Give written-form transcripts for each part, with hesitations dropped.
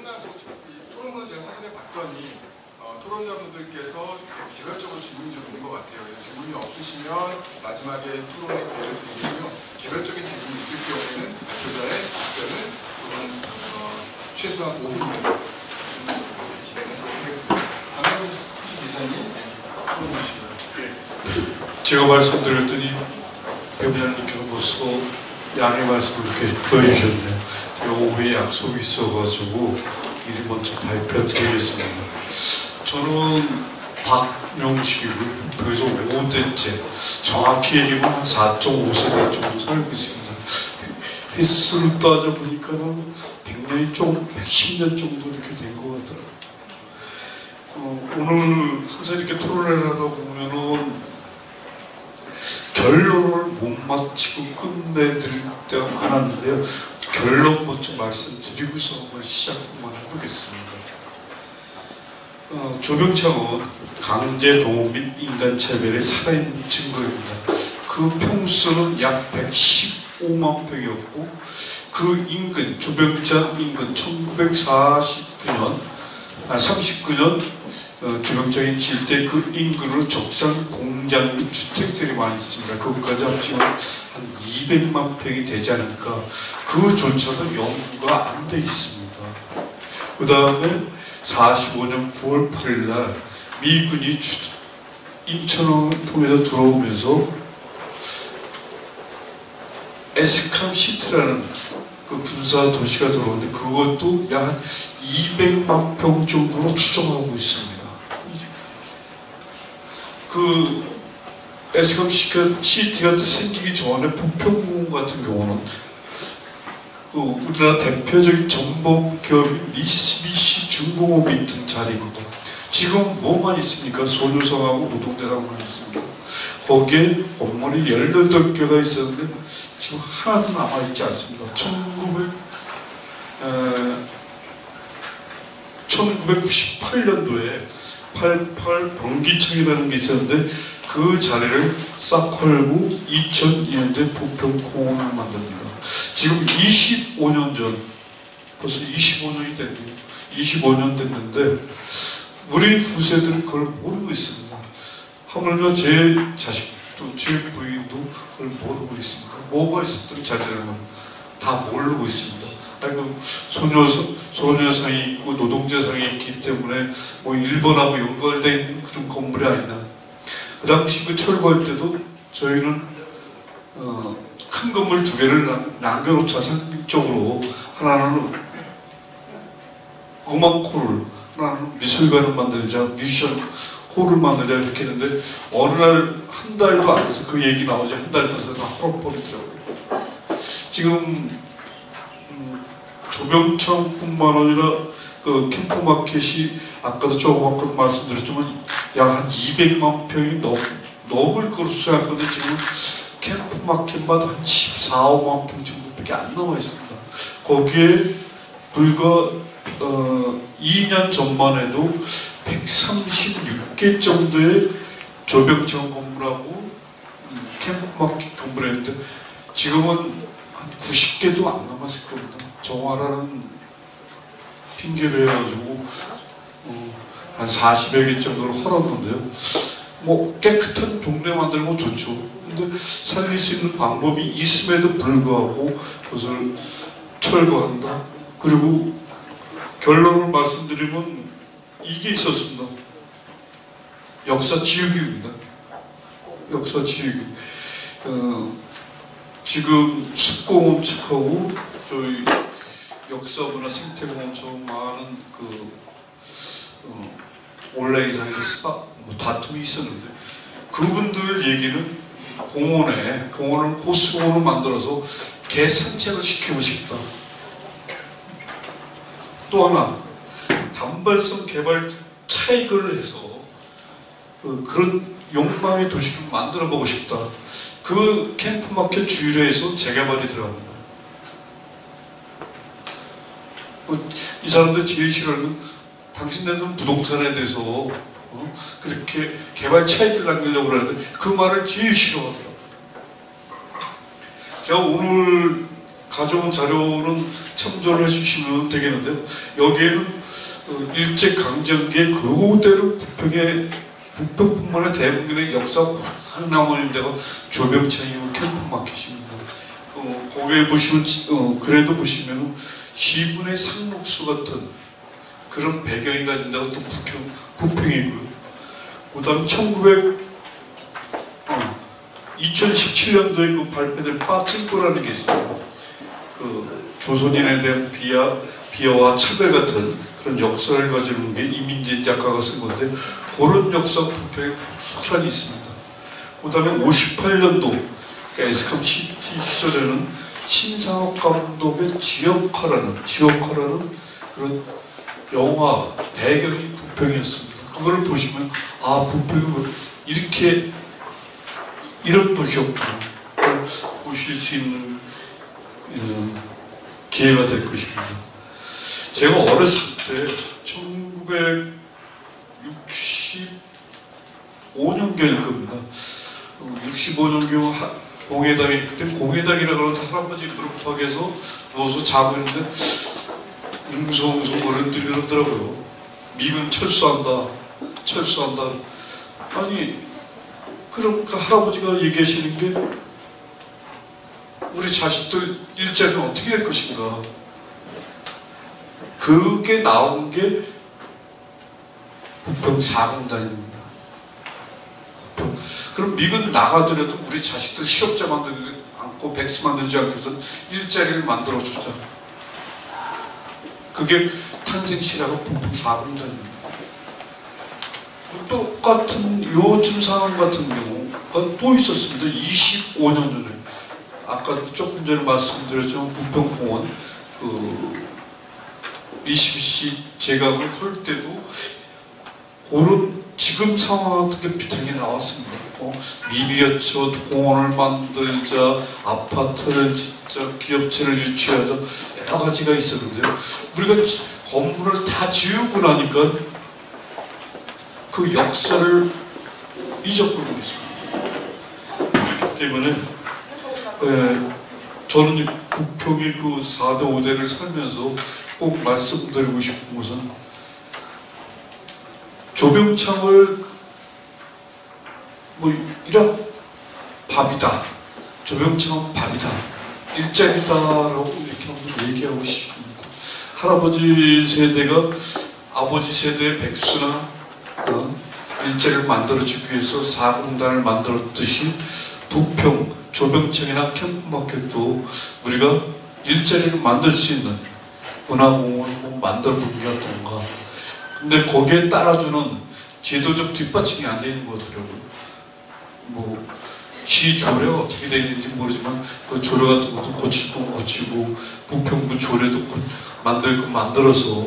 그러나 이 토론을 제가 사전에 봤더니 토론자분들께서 개별적으로 질문이 좀 있는 것 같아요. 질문이 없으시면 마지막에 토론의 기회를 드리고요. 개별적인 질문이 있을 경우에는 발표자의 답변을 최소한 5분 정도 진행을 하겠습니다. 강남희 기자님, 토론 주시고요. 제가 말씀드렸더니 배부장님께서 벌써 양해 말씀을 이렇게 구해주셨네요. 제가 오후에 약속이 있어가지고 미리 먼저 발표드리겠습니다. 저는 박명식이고요. 그래서 5대째, 정확히 얘기하면 한 4.5세대 정도 살고 있습니다. 횟수를 따져보니까는 100년이 좀 110년 정도 이렇게 된 것 같더라고요. 오늘 항상 이렇게 토론을 하다 보면은 결론을 못 마치고 끝내드릴 때가 많았는데요. 결론 먼저 말씀드리고서 한번 시작 한번 해보겠습니다. 조병창은 강제 동원 및 인간차별의 살아있는 증거입니다. 그 평수는 약 115만 평이었고 그 인근, 조병창 인근 39년 조병창이 질 때 그 인근으로 적산 공장 및 주택들이 많이 있습니다. 그것까지 합치면 한 200만 평이 되지 않을까. 그조차도 연구가 안 돼 있습니다. 그 다음에 45년 9월 8일 날 미군이 인천을 통해서 들어오면서 에스캄 시티라는 그 군사 도시가 들어오는데 그것도 약 200만 평 정도로 추정하고 있습니다. 그 에스캄 시티가 생기기 전에 부평공원 같은 경우는 그 우리나라 대표적인 전범 기업인 미쓰비시 중공업이 있던 자리입니다. 지금 뭐만 있습니까? 소유성하고 노동대상만 있습니다. 거기에 건물이 18개가 있었는데 지금 하나도 남아있지 않습니다. 1998년도에 88 병기청이라는 게 있었는데 그 자리를 싹 헐고 2002년도에 부평공원을 만듭니다. 지금 25년 전, 벌써 25년이 됐네요. 25년 됐는데 우리 후세들은 그걸 모르고 있습니다. 하물며 제 자식도 제 부인도 그걸 모르고 있습니다. 뭐가 있었던 자리라는 다 모르고 있습니다. 아이고 소녀상이 있고 노동자상이 있기 때문에 뭐 일본하고 연결된 그런 건물이 아니라 그 당시 그 철거할 때도 저희는 큰 건물 2개를 남겨놓자 상식적으로 하나는 음악홀을, 하나는 미술관을 만들자, 뮤지션 홀을 만들자 이렇게 했는데 어느 날 한 달도 안 돼서 그 얘기 나오지 한 달도 안 돼서 다 풀어버리더라고요. 지금 조병창뿐만 아니라 그 캠프마켓이 아까도 조금 아까 말씀드렸지만 약 한 200만 평이 넘을 것으로 생각하는데 지금 캠프마켓마다 한 14, 5만 평 정도밖에 안 남아 있습니다. 거기에 불과 2년 전만 해도 136개 정도의 조병창 건물하고 캠프마켓 건물이었는데 지금은 한 90개도 안 남았을 겁니다. 정화라는 핑계를 해가지고 한 40여 개 정도를 헐었는데요. 뭐 깨끗한 동네 만들면 좋죠. 근데 살릴 수 있는 방법이 있음에도 불구하고 그것을 철거한다. 그리고 결론을 말씀드리면 이게 있었습니다. 역사 지우기입니다. 역사 지우기. 지금 숲공원 측하고 저희 역사문화 생태공원처럼 많은 그 온라인상에서 다툼이 있었는데 그분들 얘기는 공원을 호수공원을 만들어서 개 산책을 시키고 싶다. 또 하나 단발성 개발 차익을 해서 그런 욕망의 도시를 만들어 보고 싶다. 그 캠프마켓 주위로해서 재개발이 들어갑니다. 이 사람들 제일 싫어하는 당신네는 부동산에 대해서 그렇게 개발 차익을 남기려고 그러는데 그 말을 제일 싫어하더라고요. 제가 오늘 가져온 자료는 참조를 해주시면 되겠는데 여기에는 일제 강점기에 그대로 부평뿐만 아니라 대한민국의 역사 한 남은 데가 조병창이고 캠프마켓입니다. 거기에 보시면 그래도 보시면 시분의 상록수 같은 그런 배경이 가진 데가 또 부평이고요. 그다음 2017년도에 그 발표된 빠찡꾸라는 게 있어요. 그 조선인에 대한 비하와 차별 같은 그런 역사를 가지고 게 이민진 작가가 쓴 건데 그런 역사 부평에 석산이 있습니다. 그 다음에 58년도 에스캄 시티 시절에는 신상옥 감독의 지역화라는 그런 영화 배경이 부평이었습니다. 그걸 보시면 아 부평이 이렇게 이런 도시였구나 보실 수 있는 기회가 될 것입니다. 제가 어렸을 때 1965년경일 겁니다. 65년경 공회당에 그때 공회당이라고 하는 할아버지 무릎팍에서 누워서 자고 있는데 웅성웅성 어른들이 그러더라고요. 미군 철수한다. 아니 그러니까 할아버지가 얘기하시는 게 우리 자식들 일자리는 어떻게 할 것인가. 그게 나온 게 부평 4공단입니다. 그럼 미군 나가더라도 우리 자식들 실업자 만들지 않고 백수 만들지 않고 해서 일자리를 만들어주자. 그게 탄생시라고 부평 4공단입니다. 똑같은 요즘 상황 같은 경우가 또 있었습니다. 25년 전에 아까도 조금 전에 말씀드렸지만 부평공원 22시 제각을 할 때도 그런 지금 상황 같은 게 비슷하게 나왔습니다. 미비어쳐 공원을 만들자, 아파트를 짓자, 기업체를 유치하자 여러 가지가 있었는데요. 우리가 건물을 다 지우고 나니까 그 역사를 잊어버리고 있습니다. 그렇기 때문에 저는 부평의 그 4대 5대를 살면서 꼭 말씀드리고 싶은 것은 조병창을 이런 밥이다. 조병창은 밥이다. 일자리다라고 이렇게 한번 얘기하고 싶습니다. 할아버지 세대가 아버지 세대의 백수나 일자리를 만들어주기 위해서 4공단을 만들었듯이 부평, 조병창이나 캠프마켓도 우리가 일자리를 만들 수 있는 문화공원을 만들어보는 게 어떤가. 근데 거기에 따라주는 제도적 뒷받침이 안 되는 것 같더라고요. 시 조례가 어떻게 되어 있는지 모르지만 그 조례 같은 것도 고칠 건 고치고 부평구 조례도 만들 거 만들어서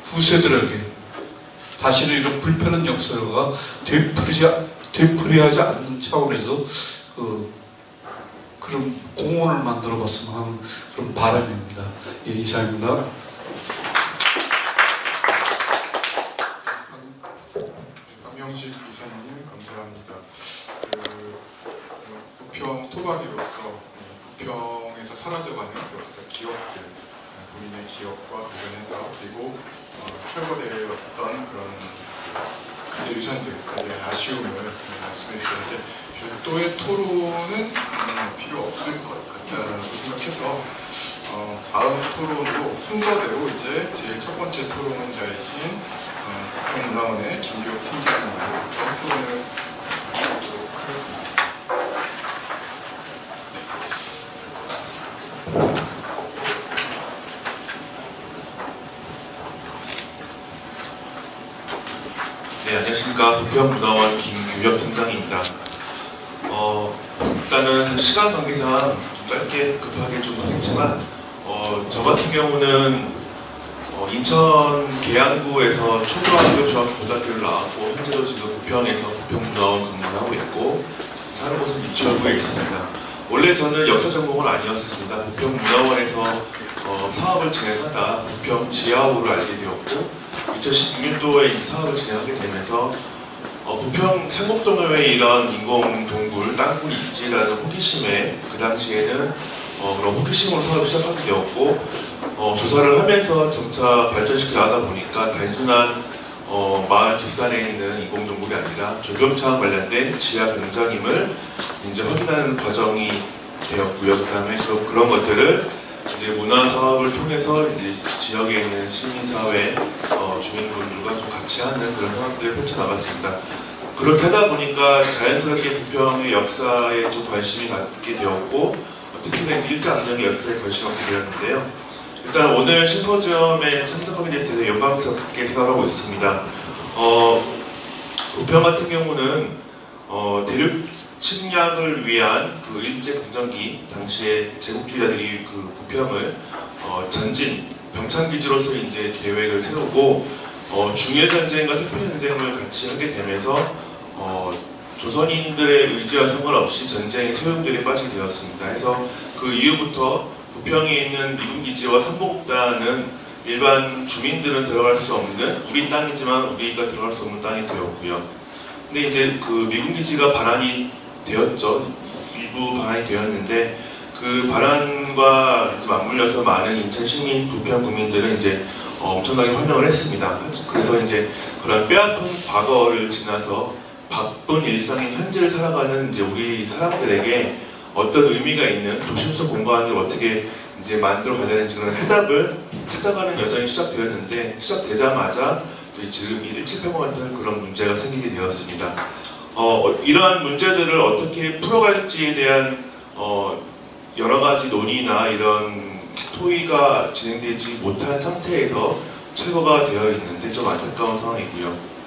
후세들에게 다시는 이런 불편한 역사가 되풀이하지 않는 차원에서 그런 공원을 만들어 봤으면 하는 그런 바람입니다. 예, 이상입니다. 박명식 이사님 감사합니다. 부평 토박이로서 부평에서 사라져가는 어떤 기억들, 본인의 기억과 관련해서 그리고 철거되었던 그런 근대 유산들에 대한 아쉬움을 말씀해 주셨는데 별도의 토론은 필요 없을 것 같다고 생각해서 다음 토론으로 순서대로 이제 제일 첫 번째 토론자이신 부평문화원의 김규혁 팀장님으로 토론을 하도록 하겠습니다. 네, 안녕하십니까. 부평문화원 김규혁 팀장입니다. 일단은 시간 관계상 좀 짧게 급하게 좀 하겠지만 저 같은 경우는 인천 계양구에서 초등학교, 중학교, 고등학교를 나왔고 현재도 지금 부평에서 부평문화원 근무를 하고 있고 사는 곳은 유치원구에 있습니다. 원래 저는 역사 전공은 아니었습니다. 부평문화원에서 사업을 진행하다 부평 지하호를 알게 되었고 2016년도에 이 사업을 진행하게 되면서 부평 상곡동호회에 이런 인공동굴, 땅굴이 있지라는 호기심에 그 당시에는 그런 호기심으로 사업을 시작하게 되었고 조사를 하면서 점차 발전시켜 나가다 보니까 단순한 마을 뒷산에 있는 인공동굴이 아니라 조경창 관련된 지하 굉장임을 이제 확인하는 과정이 되었고요. 그다음에 그런 것들을 이제 문화 사업을 통해서 이제 지역에 있는 시민사회 주민분들과 좀 같이 하는 그런 상황들을 펼쳐나갔습니다. 그렇게 하다 보니까 자연스럽게 부평의 역사에 좀 관심이 갖게 되었고 특히나 이제 일제강점기 역사에 관심을 갖게 되었는데요. 일단 오늘 심포지엄에 참석하게 돼서 대단히 영광스럽게 생각하고 있습니다. 부평 같은 경우는 대륙 침략을 위한 그 일제강점기 당시에 제국주의자들이 그 부평을 전진 병창기지로서 이제 계획을 세우고 중일전쟁과 태평전쟁을 같이 하게 되면서 조선인들의 의지와 상관없이 전쟁에 소용돌이에 빠지게 되었습니다. 해서 그 이후부터 부평에 있는 미군기지와 삼복단은 일반 주민들은 들어갈 수 없는 우리 땅이지만 우리가 들어갈 수 없는 땅이 되었고요. 근데 이제 그 미군기지가 반환이 되었죠. 일부 반환이 되었는데 그 반환과 맞물려서 많은 인천 시민, 부평 국민들은 이제 엄청나게 환영을 했습니다. 그래서 이제 그런 뼈아픈 과거를 지나서 바쁜 일상인 현재를 살아가는 이제 우리 사람들에게 어떤 의미가 있는 도심속 공간을 어떻게 이제 만들어 가야 되는지 그런 해답을 찾아가는 여정이 시작되었는데 시작되자마자 지금 1780 같은 그런 문제가 생기게 되었습니다. 이러한 문제들을 어떻게 풀어갈지에 대한 여러 가지 논의나 이런 토의가 진행되지 못한 상태에서 철거가 되어 있는데 좀 안타까운 상황이고요.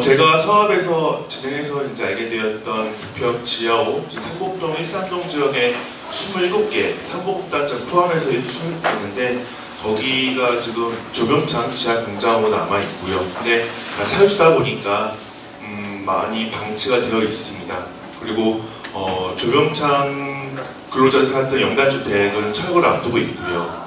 제가 사업에서 진행해서 이제 알게 되었던 부평 지하호, 삼복동, 일산동 지역에 27개, 삼복단지 포함해서 이렇게 27개인데 거기가 지금 조병창 지하 공장으로 남아 있고요. 근데 사유지다 보니까 많이 방치가 되어 있습니다. 그리고 조병창 근로자들 살았던 영단주택은 철거를 앞두고 있고요.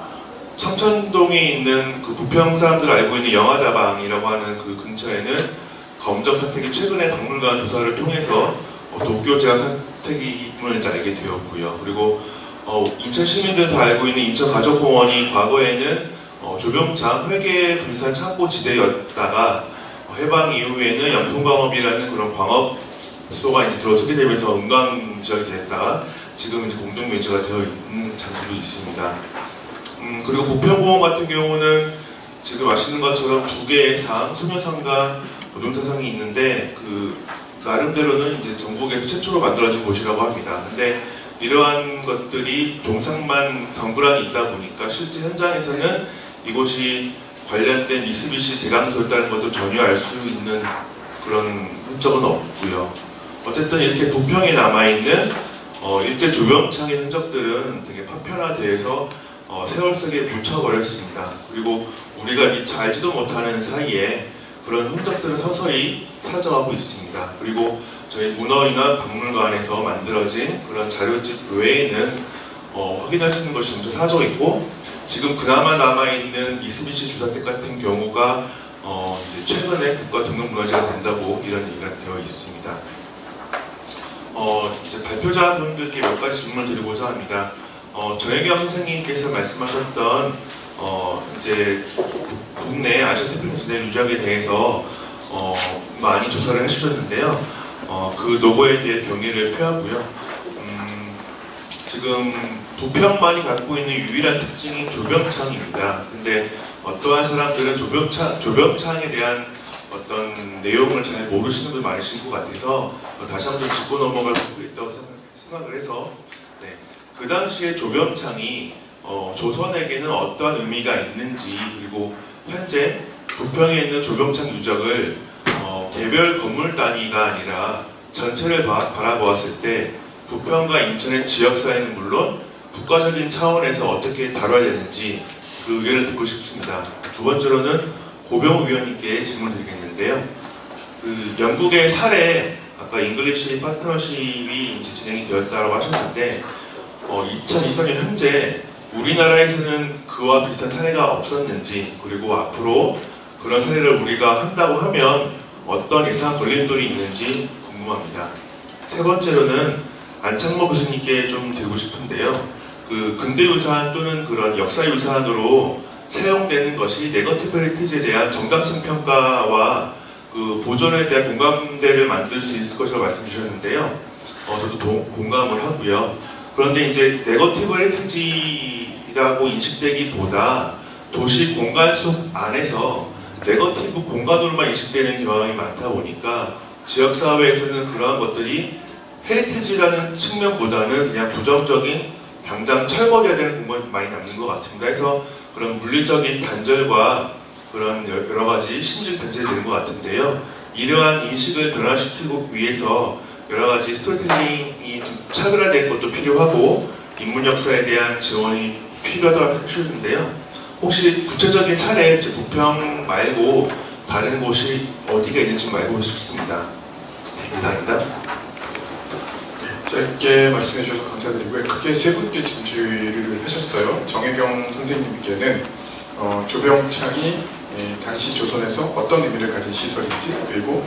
청천동에 있는 그 부평 사람들 알고 있는 영화다방이라고 하는 그 근처에는 검정 사택이 최근에 박물관 조사를 통해서 도쿄제가 사택임을 알게 되었고요. 그리고 인천 시민들 다 알고 있는 인천가족공원이 과거에는 조병창 회계 분산 창고 지대였다가 해방 이후에는 영풍광업이라는 그런 광업소가 이제 들어서게 되면서 은광 지역이 됐다가 지금 이제 공동묘지가 되어 있는 장소도 있습니다. 그리고 부평공원 같은 경우는 지금 아시는 것처럼 두 개의 상, 소녀상과 노동타상이 있는데 그 나름대로는 이제 전국에서 최초로 만들어진 곳이라고 합니다. 근데 이러한 것들이 동상만 덩그러니 있다 보니까 실제 현장에서는 이곳이 관련된 미쓰비시 제강소였다는 것도 전혀 알 수 있는 그런 흔적은 없고요. 어쨌든 이렇게 부평에 남아있는 일제 조병창의 흔적들은 되게 파편화돼서 세월 속에 묻혀버렸습니다. 그리고 우리가 미처 알지도 못하는 사이에 그런 흔적들은 서서히 사라져가고 있습니다. 그리고 저희 문화이나 박물관에서 만들어진 그런 자료집 외에는 확인할 수 있는 것이 점점 사라지고 있고 지금 그나마 남아있는 미쓰비시 주사택 같은 경우가 이제 최근에 국가 등록문화재가 된다고 이런 얘기가 되어 있습니다. 이제 발표자분들께 몇 가지 질문을 드리고자 합니다. 정혜경 선생님께서 말씀하셨던 이제 국내 아시아태평양지대 유적에 대해서 많이 조사를 해주셨는데요. 그 노고에 대해 경의를 표하고요. 지금 부평만이 갖고 있는 유일한 특징이 조병창입니다. 근데 어떠한 사람들은 조병창에 대한 어떤 내용을 잘 모르시는 분이 많으신 것 같아서 다시 한번 짚고 넘어갈 필요가 있다고 생각을 해서 그 당시에 조병창이 조선에게는 어떠한 의미가 있는지 그리고 현재 부평에 있는 조병창 유적을 개별 건물 단위가 아니라 전체를 바라보았을 때 부평과 인천의 지역사회는 물론 국가적인 차원에서 어떻게 다뤄야 되는지 그 의견을 듣고 싶습니다. 두 번째로는 고병 의원님께 질문을 드리겠는데요. 그 영국의 사례, 아까 잉글리시 파트너십이 이제 진행이 되었다고 하셨는데 2023년 현재 우리나라에서는 그와 비슷한 사례가 없었는지 그리고 앞으로 그런 사례를 우리가 한다고 하면 어떤 예상 걸림돌이 있는지 궁금합니다. 세 번째로는 안창모 교수님께 좀 드리고 싶은데요. 그 근대유산 또는 그런 역사유산으로 사용되는 것이 네거티브 헤리티지에 대한 정당성 평가와 그 보존에 대한 공감대를 만들 수 있을 것이라고 말씀 주셨는데요. 저도 공감을 하고요. 그런데 이제 네거티브 헤리티지라고 인식되기보다 도시 공간 속 안에서 네거티브 공간으로만 인식되는 경향이 많다 보니까 지역사회에서는 그러한 것들이 헤리티지라는 측면보다는 그냥 부정적인 당장 철거돼야 되는 공간이 많이 남는 것 같습니다. 그래서 그런 물리적인 단절과 그런 여러 가지 심리적 단절이 되는 것 같은데요. 이러한 인식을 변화시키기 위해서 여러 가지 스토리텔링이 좀 차별화된 것도 필요하고 인문 역사에 대한 지원이 필요하다고 하시는데요. 혹시 구체적인 사례, 부평 말고 다른 곳이 어디가 있는지 좀 알고 싶습니다. 네, 이상입니다. 짧게 말씀해 주셔서 감사드리고요. 크게 세 분께 질의를 하셨어요. 정혜경 선생님께는 조병창이 당시 조선에서 어떤 의미를 가진 시설인지, 그리고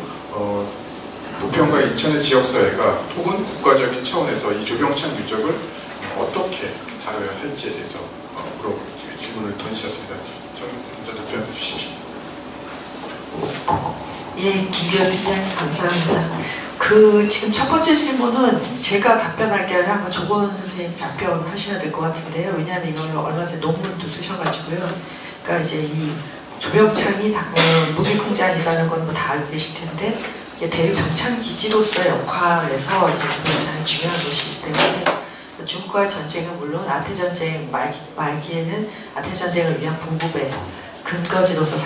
부평과 인천의 지역사회가 혹은 국가적인 차원에서 이 조병창 유적을 어떻게 다뤄야 할지에 대해서 질문을 던지셨습니다. 정 답변해 주십시오. 예, 김규현 팀장님 감사합니다. 지금 첫 번째 질문은 제가 답변할 게 아니라 조건 선생님 답변하셔야 될 것 같은데요. 왜냐하면 이걸 얼마 전에 논문도 쓰셔가지고요. 그러니까 이제 이 조병창이 무기공장이라는 건 뭐 다 알고 계실 텐데, 이게 대륙병창 기지로서의 역할에서 이제 조병창이 중요한 곳이기 때문에 중국과의 전쟁은 물론 아태전쟁 말기에는 아태전쟁을 위한 봉급의 근거지로서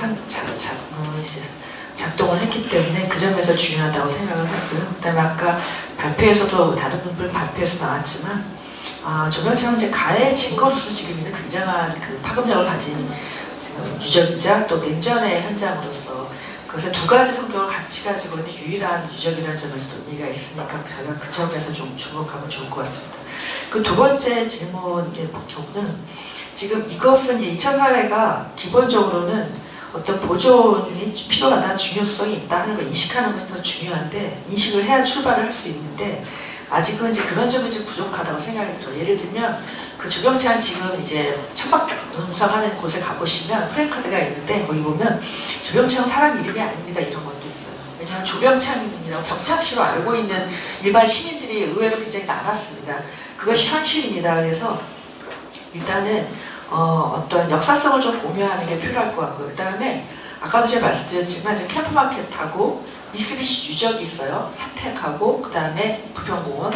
작동을 했기 때문에 그 점에서 중요하다고 생각을 하고요. 그 다음에 아까 발표에서도 다른 분들 발표에서 나왔지만 조병창은 이제 가해 증거로서 지금 있는 굉장한 그 파급력을 가진 유적이자 또 냉전의 현장으로서 그것의 두 가지 성격을 같이 가지고 있는 유일한 유적이라는 점에서도 의미가 있으니까 저희가 그 점에서 좀 주목하면 좋을 것 같습니다. 그 두 번째 질문의 경우는 지금 이것은 이제 2차 사회가 기본적으로는 어떤 보존이 필요하다, 중요성이 있다 하는 걸 인식하는 것이 더 중요한데, 인식을 해야 출발을 할 수 있는데 아직은 이제 그런 점이 좀 부족하다고 생각이 들어요. 예를 들면 그 조병창 지금 이제 천박농성하는 곳에 가보시면 플래카드가 있는데 거기 보면 조병창 사람 이름이 아닙니다 이런 것도 있어요. 왜냐하면 조병창이라고 병창시로 알고 있는 일반 시민들이 의외로 굉장히 많았습니다. 그것이 현실입니다. 그래서 일단은 어떤 역사성을 좀 공유하는 게 필요할 것 같고요. 그 다음에 아까도 제가 말씀드렸지만 지금 캠프마켓하고 미쓰비시 유적이 있어요. 사택하고 그 다음에 부평공원,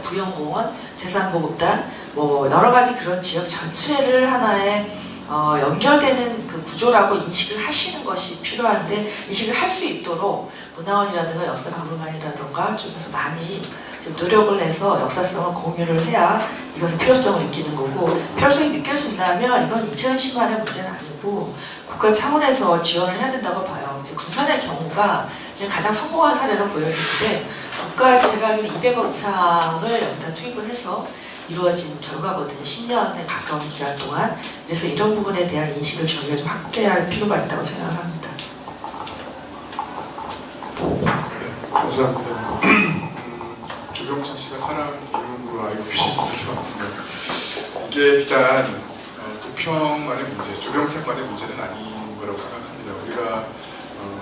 부영공원, 재산보급단 뭐 여러 가지 그런 지역 전체를 하나의 연결되는 그 구조라고 인식을 하시는 것이 필요한데, 인식을 할 수 있도록 문화원이라든가 역사박물관이라든가 쪽에서 많이 좀 노력을 해서 역사성을 공유를 해야 이것의 필요성을 느끼는 거고, 필요성이 느껴진다면 이건 2010만의 문제는 아니고 국가 차원에서 지원을 해야 된다고 봐요. 이제 군산의 경우가 지금 가장 성공한 사례로 보여지는데, 국가 제가 알기로는 200억 이상을 여기다 투입을 해서 이루어진 결과거든요. 10년에 가까운 기간 동안. 그래서 이런 부분에 대한 인식을 저희가 좀 확대할 필요가 있다고 생각을 합니다. 감사합니다. 조병창 씨가 사람 이름으로 알고 계신 것 같은데, 이게 비단 부평만의 문제, 조병창만의 문제는 아닌 거라고 생각합니다. 우리가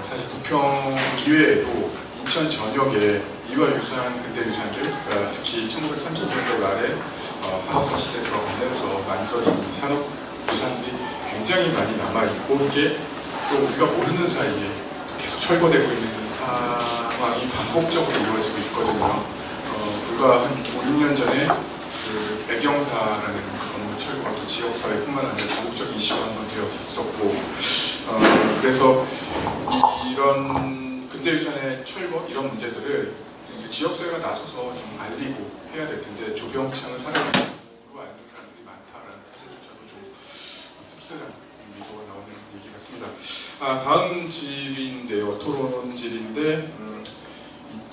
사실 부평 이외에도 인천 전역에 이화유산, 근대유산들, 그러니까 특히 1930년대 말에 산업화 시대에 들어가면서 만들어진 산업유산들이 굉장히 많이 남아있고, 이게 또 우리가 모르는 사이에 계속 철거되고 있는 상황이 반복적으로 이루어지고 있거든요. 불과 한 5, 6년 전에 그 애경사라는 건물 철거도 지역사회뿐만 아니라 전국적인 이슈가 한번 되어 있었고, 그래서 이런 근대유산의 철거 이런 문제들을 지역사회가 나서서 좀 알리고 해야 될 텐데, 조병창을 사람으로 알는 사람들이 많다라는 사실조차도 좀 씁쓸한 미소가 나오는 얘기 같습니다. 다음 질인데요, 토론 질인데,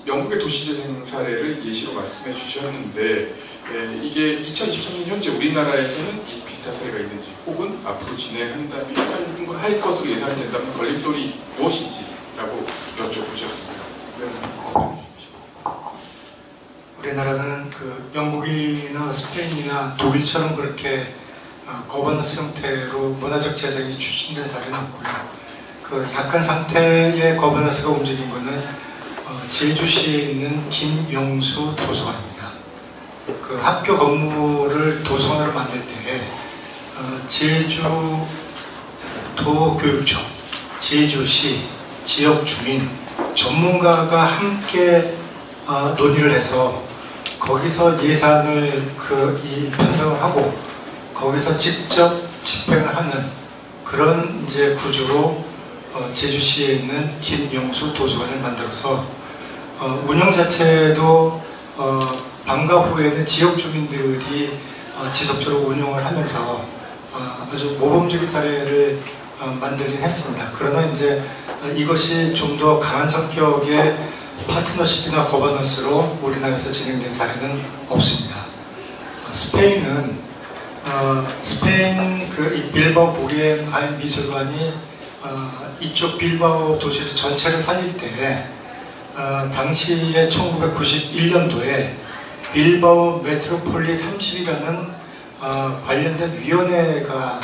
영국의 도시재생 사례를 예시로 말씀해 주셨는데, 이게 2023년 현재 우리나라에서는 이 비슷한 사례가 있는지, 혹은 앞으로 진행한다면 할 것으로 예상이 된다면 걸림돌이 무엇인지라고 여쭤보셨습니다. 우리나라는 그 영국이나 스페인이나 독일처럼 그렇게 거버넌스 형태로 문화적 재생이 추진된 사례는 없고요. 그 약한 상태의 거버넌스가 움직인 거는 제주시에 있는 김용수 도서관입니다. 그 학교 건물을 도서관으로 만들 때 제주도 교육청, 제주시, 지역 주민, 전문가가 함께 논의를 해서 거기서 예산을 편성을 하고 거기서 직접 집행을 하는 그런 이제 구조로 제주시에 있는 김용수 도서관을 만들어서 운영 자체도 방과 후에는 지역 주민들이 지속적으로 운영을 하면서 아주 모범적인 사례를 만들긴 했습니다. 그러나 이제 이것이 좀 더 강한 성격의 파트너십이나 거버넌스로 우리나라에서 진행된 사례는 없습니다. 스페인은 스페인 이 빌바오 구겐하임 미술관이 이쪽 빌바오 도시 전체를 살릴 때 당시에 1991년도에 빌바오 메트로폴리 30이라는 관련된 위원회가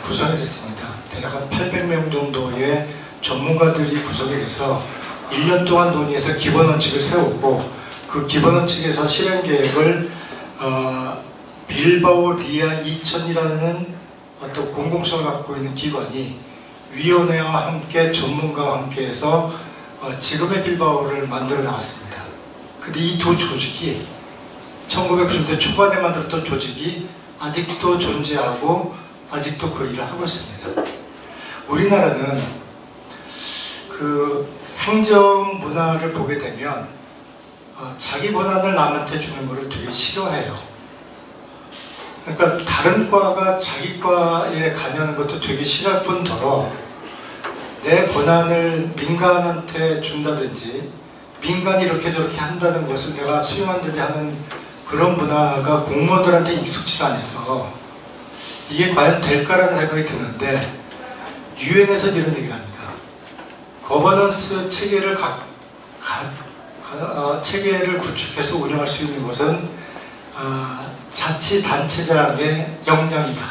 구성이 됐습니다. 대략 한 800명 정도의 전문가들이 구성이 돼서 1년 동안 논의해서 기본 원칙을 세우고 그 기본 원칙에서 실행 계획을 빌바오 리아 2000이라는 어떤 공공성을 갖고 있는 기관이 위원회와 함께 전문가와 함께 해서 지금의 빌바오를 만들어 나갔습니다. 근데 이 두 조직이 1990년대 초반에 만들었던 조직이 아직도 존재하고 아직도 그 일을 하고 있습니다. 우리나라는 그 행정 문화를 보게 되면 자기 권한을 남한테 주는 것을 되게 싫어해요. 그러니까 다른 과가 자기 과에 관여하는 것도 되게 싫어할 뿐더러 내 권한을 민간한테 준다든지 민간이 이렇게 저렇게 한다는 것을 내가 수용한다든지 하는 그런 문화가 공무원들한테 익숙지가 않아서 이게 과연 될까라는 생각이 드는데 유엔에서 이런 얘기를 합니다. 거버넌스 체계를 체계를 구축해서 운영할 수 있는 것은 자치단체장의 역량이다.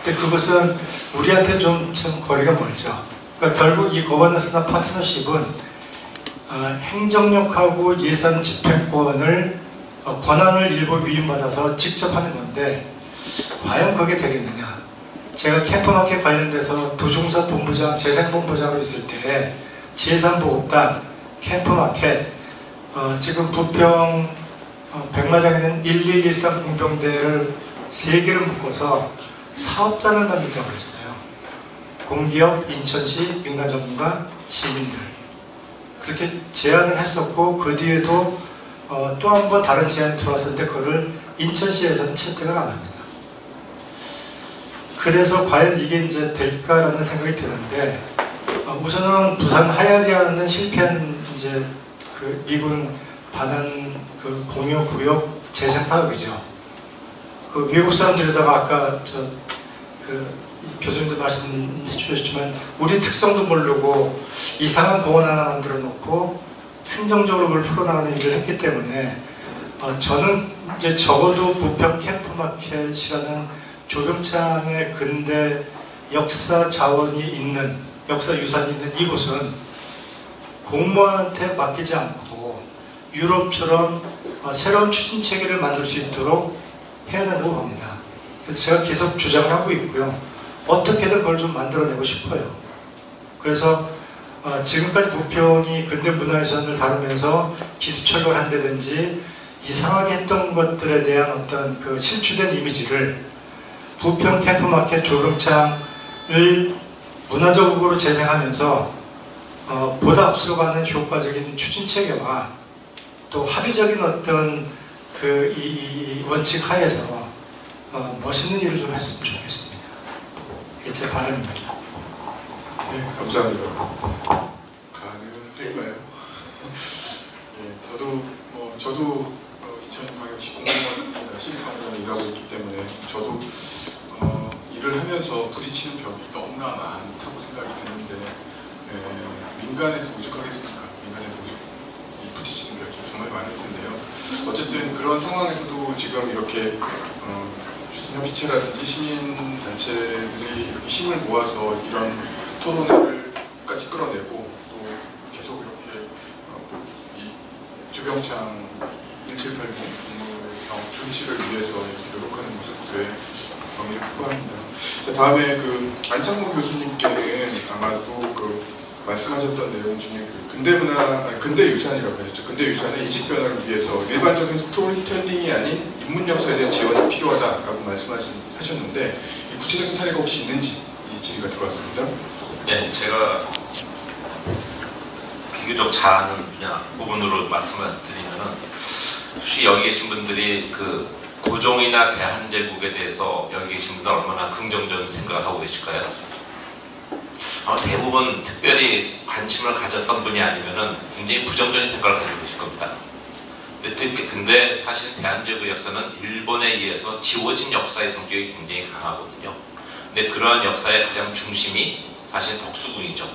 근데 그것은 우리한테 좀 거리가 멀죠. 그러니까 결국 이 거버넌스나 파트너십은 행정력하고 예산 집행권을 권한을 일부 위임받아서 직접 하는 건데 과연 그게 되겠느냐. 제가 캠프마켓 관련돼서 도중사 본부장, 재생본부장으로 있을 때 재산보급단, 캠프마켓, 지금 부평 백마장에는 1113 공병대를 3개를 묶어서 사업단을 만들자고 했어요. 공기업, 인천시, 민간 전문가, 시민들. 그렇게 제안을 했었고 그 뒤에도 또 한 번 다른 제안이 들어왔었는데 그거를 인천시에서는 채택을 안 합니다. 그래서 과연 이게 이제 될까라는 생각이 드는데 우선은 부산 하야리아는 실패한 이제 그 미군 반환 그 공유구역 재생 사업이죠. 그 외국 사람들에다가 아까 그 교수님도 말씀해 주셨지만 우리 특성도 모르고 이상한 공원 하나 만들어 놓고 행정적으로 그걸 풀어나가는 일을 했기 때문에 저는 이제 적어도 부평 캠프마켓이라는 조경창의 근대 역사 자원이 있는, 역사 유산이 있는 이곳은 공무원한테 맡기지 않고 유럽처럼 새로운 추진 체계를 만들 수 있도록 해야 된다고 봅니다. 그래서 제가 계속 주장을 하고 있고요. 어떻게든 그걸 좀 만들어내고 싶어요. 그래서 지금까지 부평이 근대 문화유산을 다루면서 기술철거를 한다든지 이상하게 했던 것들에 대한 어떤 그 실추된 이미지를 부평 캠프마켓 조경창을 문화적으로 재생하면서 보다 앞서가는 효과적인 추진 체계와 또 합의적인 어떤 그 이 원칙 하에서 멋있는 일을 좀 했으면 좋겠습니다. 이게 제 바람입니다. 네, 감사합니다. 가능할까요? 네, 저도 인천광역시 공무원 시립공무원 일하고 있기 때문에 저도 일을 하면서 부딪히는 벽이 너무나 많다고 생각이 드는데 민간에서 오죽하겠습니까? 민간에서 오죽. 이프트 치는 게 정말 많을 텐데요. 어쨌든 그런 상황에서도 지금 이렇게 협의체라든지 시민단체들이 이렇게 힘을 모아서 이런 토론회를까지 끌어내고 또 계속 이렇게 이 조병창 1780 공무형 존치를 위해서 이렇게 노력하는 모습들에 경의를 표합니다. 다음에 그 안창모 교수님께는 아마도 그 말씀하셨던 내용 중에 그 근대 유산이라고 하셨죠. 근대 유산의 인식 변화를 위해서 일반적인 스토리텔링이 아닌 인문 역사에 대한 지원이 필요하다라고 말씀하셨는데 이 구체적인 사례가 혹시 있는지 이 질의가 들어왔습니다. 네, 제가 비교적 잘 아는 분야 부분으로 말씀을 드리면은 혹시 여기 계신 분들이 그 고종이나 대한제국에 대해서 여기 계신 분들 얼마나 긍정적인 생각을 하고 계실까요? 대부분 특별히 관심을 가졌던 분이 아니면은 굉장히 부정적인 생각을 가지고 계실 겁니다. 근데 사실 대한제국 역사는 일본에 의해서 지워진 역사의 성격이 굉장히 강하거든요. 근데 그러한 역사의 가장 중심이 사실 덕수궁이죠.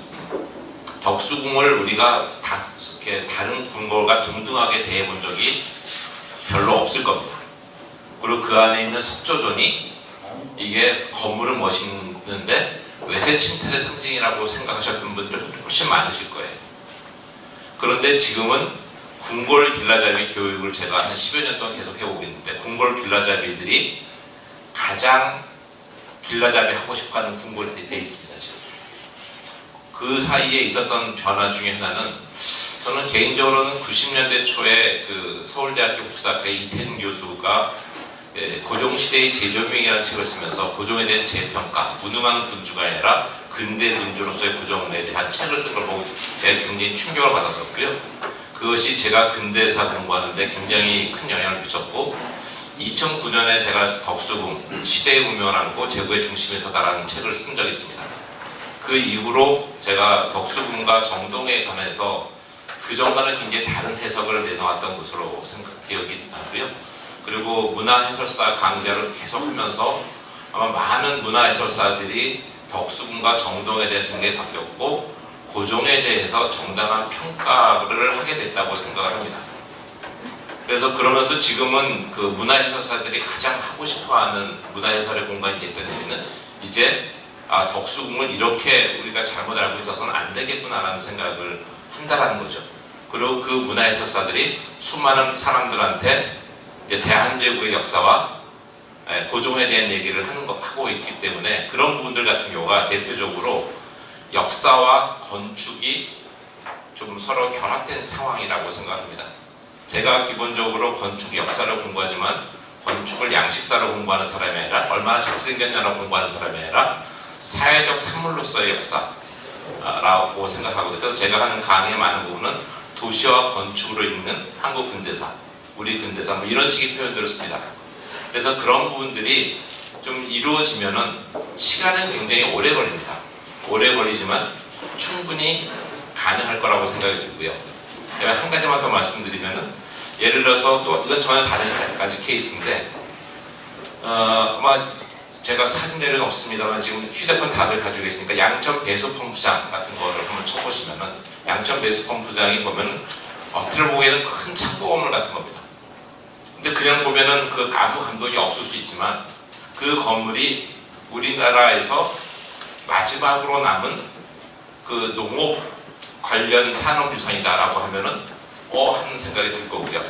덕수궁을 우리가 다른 궁궐과 동등하게 대해본 적이 별로 없을 겁니다. 그리고 그 안에 있는 석조존이 이게 건물은 멋있는데 외세 침탈의 상징이라고 생각하셨던 분들 훨씬 많으실 거예요. 그런데 지금은 궁궐 빌라잡이 교육을 제가 한 10여 년 동안 계속 해오고 있는데 궁궐 빌라잡이들이 가장 빌라잡이 하고 싶어하는 궁궐이 돼 있습니다. 지금. 그 사이에 있었던 변화 중에 하나는 저는 개인적으로는 90년대 초에 그 서울대학교 국사학과의 이태준 교수가 고종시대의 재조명이라는 책을 쓰면서 고종에 대한 재평가, 무능한 군주가 아니라 근대 군주로서의 고종에 대한 책을 쓴 걸 보고 제가 굉장히 충격을 받았었고요. 그것이 제가 근대사 공부하는데 굉장히 큰 영향을 미쳤고 2009년에 제가 덕수궁, 시대의 운명을 안고 제국의 중심에 서다라는 책을 쓴 적이 있습니다. 그 이후로 제가 덕수궁과 정동에 관해서 그 전과는 굉장히 다른 해석을 내놓았던 것으로 기억이 나고요. 그리고 문화해설사 강좌를 계속하면서 아마 많은 문화해설사들이 덕수궁과 정동에 대한 생각이 바뀌었고 고종에 대해서 정당한 평가를 하게 됐다고 생각을 합니다. 그래서 그러면서 지금은 그 문화해설사들이 가장 하고 싶어하는 문화해설의 공간이 됐던 얘기는 이제 덕수궁을 이렇게 우리가 잘못 알고 있어서는 안 되겠구나라는 생각을 한다라는 거죠. 그리고 그 문화해설사들이 수많은 사람들한테 이제 대한제국의 역사와 고종에 대한 얘기를 하고 있기 때문에 그런 부분들 같은 경우가 대표적으로 역사와 건축이 좀 서로 결합된 상황이라고 생각합니다. 제가 기본적으로 건축 역사를 공부하지만 건축을 양식사로 공부하는 사람이 아니라 얼마나 잘생겼냐라고 공부하는 사람이 아니라 사회적 산물로서의 역사라고 생각하거든요. 그래서 제가 하는 강의의 많은 부분은 도시와 건축으로 읽는 한국 근대사, 우리 근대사 뭐 이런 식의 표현들을 씁니다. 그래서 그런 부분들이 좀 이루어지면은 시간은 굉장히 오래 걸립니다. 오래 걸리지만 충분히 가능할 거라고 생각이 들고요. 제가 한 가지만 더 말씀드리면은 예를 들어서 또 이건 전혀 다른 가지 케이스인데 제가 사진 내려는 없습니다만 지금 휴대폰 다들 가지고 계시니까 양천 배수 펌프장 같은 거를 한번 쳐보시면은 양천 배수 펌프장이 보면은 겉으로 보기에는 큰 창고 건물 같은 겁니다. 근데 그냥 보면은 그 아무 감동이 없을 수 있지만 그 건물이 우리나라에서 마지막으로 남은 그 농업 관련 산업유산이다라고 하면은 하는 생각이 들 거고요.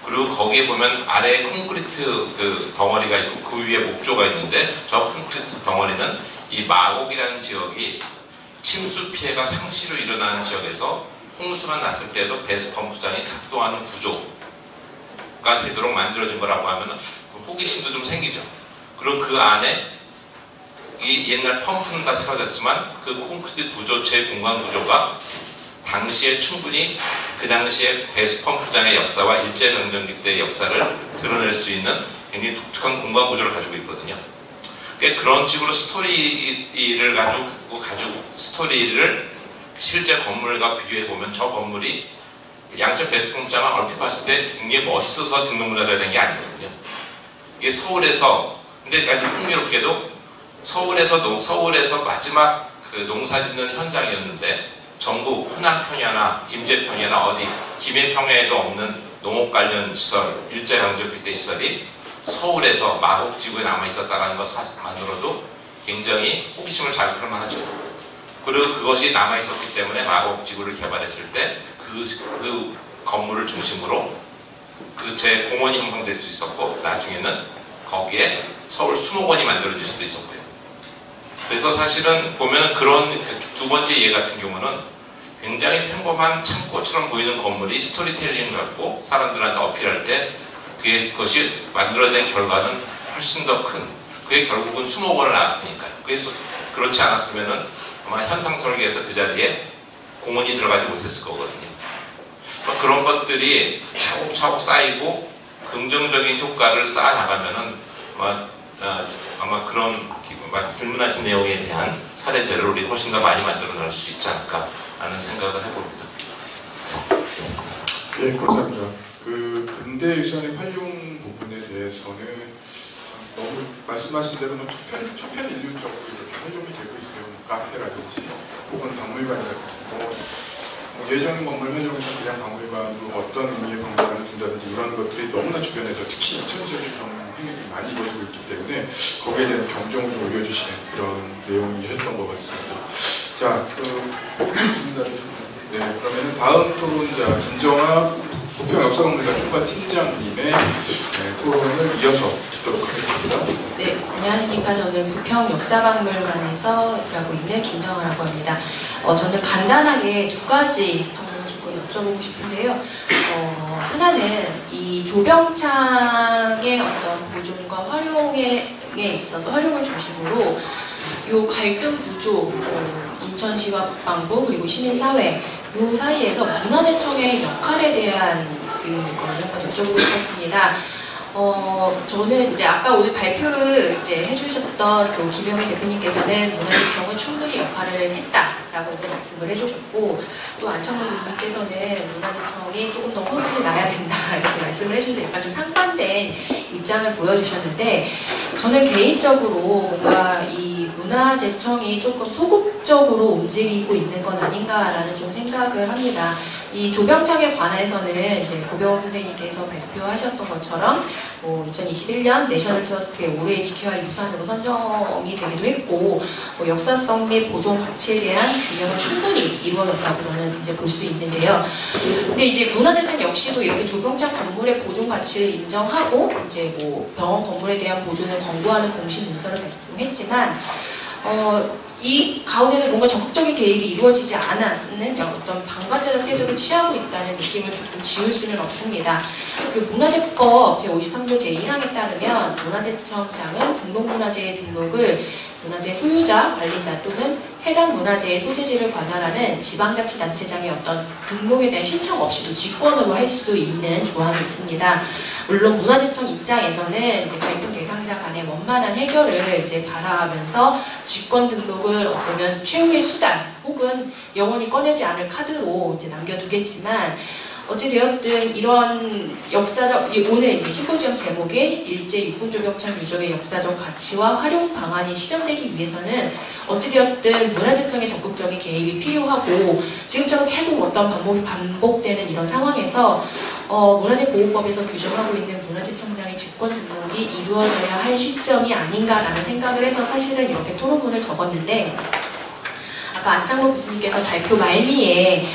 그리고 거기에 보면 아래에 콘크리트 그 덩어리가 있고 그 위에 목조가 있는데 저 콘크리트 덩어리는 이 마곡이라는 지역이 침수 피해가 상시로 일어나는 지역에서 홍수가 났을 때도 배수 펌프장이 작동하는 구조가 되도록 만들어진 거라고 하면 호기심도 좀 생기죠. 그리고 그 안에 이 옛날 펌프는 다 사라졌지만 그 콘크리트 구조체의 공간 구조가 당시에 충분히 그 당시에 배수 펌프장의 역사와 일제강점기 때의 역사를 드러낼 수 있는 굉장히 독특한 공간 구조를 가지고 있거든요. 그러니까 그런 식으로 스토리를 가지고 스토리를 실제 건물과 비교해 보면 저 건물이 양천 배수 펌프장을 얼핏 봤을 때 굉장히 멋있어서 등록문화재가 된 게 아니거든요. 이게 서울에서 근데 아주 흥미롭게도 서울에서 마지막 그 농사 짓는 현장이었는데 전국 호남평야나 김제평야나 어디 김해평야에도 없는 농업 관련 시설, 일제강점기 시설이 서울에서 마곡지구에 남아있었다는 것만으로도 굉장히 호기심을 자극할 만하죠. 그리고 그것이 남아있었기 때문에 마곡지구를 개발했을 때 그 건물을 중심으로 그 제 공원이 형성될 수 있었고, 나중에는 거기에 서울 수목원이 만들어질 수도 있었고요. 그래서 사실은 보면 그런 두 번째 예 같은 경우는 굉장히 평범한 창고처럼 보이는 건물이 스토리텔링을 갖고 사람들한테 어필할 때 그것이 만들어낸 결과는 훨씬 더 큰, 그게 결국은 수목원을 낳았으니까요. 그래서 그렇지 않았으면은 아마 현상 설계에서 그 자리에 공원이 들어가지 못했을 거거든요. 그런 것들이 차곡차곡 쌓이고 긍정적인 효과를 쌓아나가면은 아마 그런 질문하신 내용에 대한 사례들을 우리 훨씬 더 많이 만들어낼 수 있지 않을까 하는 생각을 해봅니다. 네, 감사합니다. 그 근대 유산의 활용 부분에 대해서는 너무 말씀하신 대로는 초편인류적으로 이렇게 활용이 되고 있어요. 카페라든지 혹은 박물관이라든지 예전 건물 활용해서 그냥 박물관으로 어떤 의미의 박물관을 둔다든지 이런 것들이 너무나 주변에서 특히 2000년대 그런 행위들이 많이 이루어지고 있기 때문에 거기에 대한 경종을 올려주시는 그런 내용이었던 것 같습니다. 자, 네, 그러면 다음 토론자 김정아 부평역사박물관 총괄팀장님의 토론을 이어서 듣도록 하겠습니다. 네, 안녕하십니까. 저는 부평역사박물관에서 일하고 있는 김정아라고 합니다. 저는 간단하게 두 가지 정도를 조금 여쭤보고 싶은데요. 하나는 이 조병창의 어떤 보존과 활용에 있어서 활용을 중심으로 요 갈등 구조, 인천시와 국방부 그리고 시민사회 요 사이에서 문화재청의 역할에 대한 그걸 한번 여쭤보고 싶었습니다. 저는 이제 아까 오늘 발표를 이제 해주셨던 그 김영희 대표님께서는 문화재청은 충분히 역할을 했다라고 이제 말씀을 해주셨고, 또 안창범 교수님께서는 문화재청이 조금 더 혼을 나야 된다 이렇게 말씀을 해주셔서 약간 좀 상반된 입장을 보여주셨는데, 저는 개인적으로 뭔가 이 문화재청이 조금 소극적으로 움직이고 있는 건 아닌가라는 좀 생각을 합니다. 이 조병창에 관해서는 이제 고병호 선생님께서 발표하셨던 것처럼 2021년 내셔널 트러스트의 올해 지켜야 할 유산으로 선정이 되기도 했고, 역사성 및 보존 가치에 대한 균형은 충분히 이루어졌다고 저는 이제 볼 수 있는데요. 근데 이제 문화재청 역시도 이렇게 조병창 건물의 보존 가치를 인정하고 이제 병원 건물에 대한 보존을 권고하는 공식 문서를 발송했지만, 이 가운데서 뭔가 적극적인 개입이 이루어지지 않는 어떤 방관자적 태도를 취하고 있다는 느낌을 조금 지울 수는 없습니다. 그 문화재법 제53조 제1항에 따르면 문화재청장은 등록문화재의 등록을 문화재 소유자, 관리자 또는 해당 문화재의 소재지를 관할하는 지방자치단체장의 어떤 등록에 대한 신청 없이도 직권으로 할 수 있는 조항이 있습니다. 물론 문화재청 입장에서는 이제 갈등 대상자 간의 원만한 해결을 이제 바라면서 직권 등록을 어쩌면 최후의 수단 혹은 영원히 꺼내지 않을 카드로 이제 남겨두겠지만, 어찌되었든 이런 역사적, 오늘 이제 심포지엄 제목인 일제 육군조병창 유적의 역사적 가치와 활용 방안이 실현되기 위해서는 어찌되었든 문화재청의 적극적인 개입이 필요하고, 지금처럼 계속 어떤 방법이 반복되는 이런 상황에서 문화재보호법에서 규정하고 있는 문화재청장의 직권 등록이 이루어져야 할 시점이 아닌가라는 생각을 해서 사실은 이렇게 토론문을 적었는데, 아까 안창범 교수님께서 발표 말미에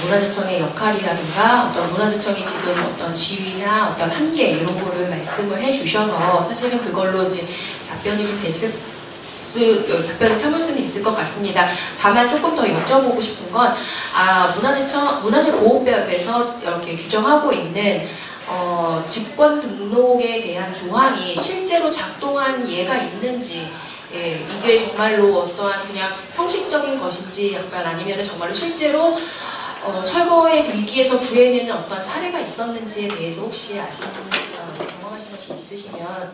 문화재청의 역할이라든가 어떤 문화재청이 지금 어떤 지위나 어떤 한계 이런 거를 말씀을 해주셔서 사실은 그걸로 이제 답변이 좀 답변을 참을 수는 있을 것 같습니다. 다만 조금 더 여쭤보고 싶은 건, 문화재보호법에서 이렇게 규정하고 있는 직권 등록에 대한 조항이 실제로 작동한 예가 있는지, 이게 정말로 어떠한 그냥 형식적인 것인지, 약간 아니면 정말로 실제로 철거의 위기에서 구해내는 어떤 사례가 있었는지에 대해서 혹시 경험하신 것이 있으시면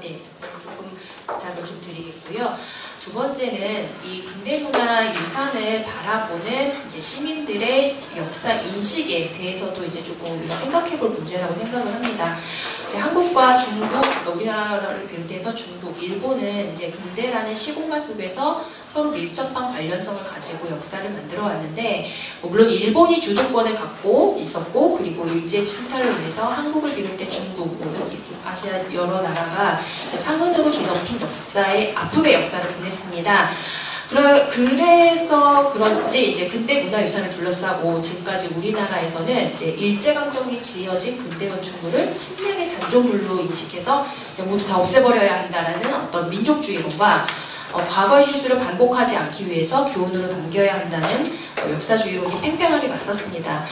조금 부탁을 좀 드리겠고요. 두 번째는 이 근대문화 유산을 바라보는 이제 시민들의 역사 인식에 대해서도 이제 조금 생각해볼 문제라고 생각을 합니다. 이제 한국과 중국, 우리나라를 비롯해서 중국, 일본은 이제 근대라는 시공간 속에서 서로 밀접한 관련성을 가지고 역사를 만들어 왔는데 물론 일본이 주도권을 갖고 있었고 그리고 일제 침탈로 인해서 한국을 비롯해 중국, 아시아 여러 나라가 상흔으로 뒤덮인 역사의 아픔의 역사를 보냈습니다. 그래서 그런지 이제 근대 문화유산을 둘러싸고 지금까지 우리나라에서는 이제 일제강점기 지어진 근대 건축물을 침략의 잔존물로 인식해서 이제 모두 다 없애버려야 한다라는 어떤 민족주의론과 과거의 실수를 반복하지 않기 위해서 교훈으로 남겨야 한다는 역사주의론이 팽팽하게 맞섰습니다.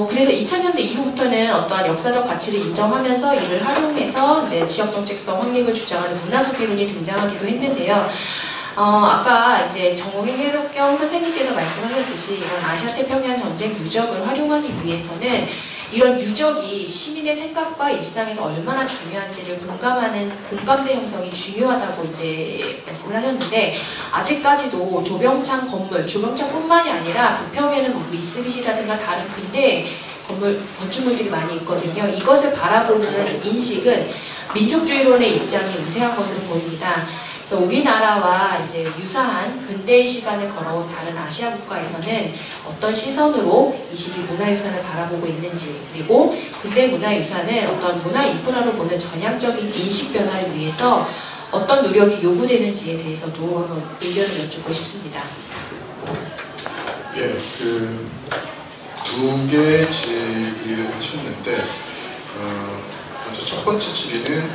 그래서 2000년대 이후부터는 어떠한 역사적 가치를 인정하면서 이를 활용해서 이제 지역 정체성 확립을 주장하는 문화소비론이 등장하기도 했는데요. 아까 이제 정혜경 선생님께서 말씀하셨듯이 이런 아시아 태평양 전쟁 유적을 활용하기 위해서는 이런 유적이 시민의 생각과 일상에서 얼마나 중요한지를 공감하는 공감대 형성이 중요하다고 이제 말씀을 하셨는데 아직까지도 조병창 건물, 조병창뿐만이 아니라 부평에는 뭐 미쓰비시라든가 다른 근대 건축물들이 많이 있거든요. 이것을 바라보는 인식은 민족주의론의 입장이 우세한 것으로 보입니다. 그래서 우리나라와 이제 유사한 근대의 시간을 걸어온 다른 아시아 국가에서는 어떤 시선으로 이 시기 문화유산을 바라보고 있는지 그리고 근대 문화유산을 어떤 문화 인프라로 보는 전향적인 인식 변화를 위해서 어떤 노력이 요구되는지에 대해서도 한번 의견을 여쭙고 싶습니다. 예, 두 개의 질의를 하셨는데 먼저 첫 번째 질의는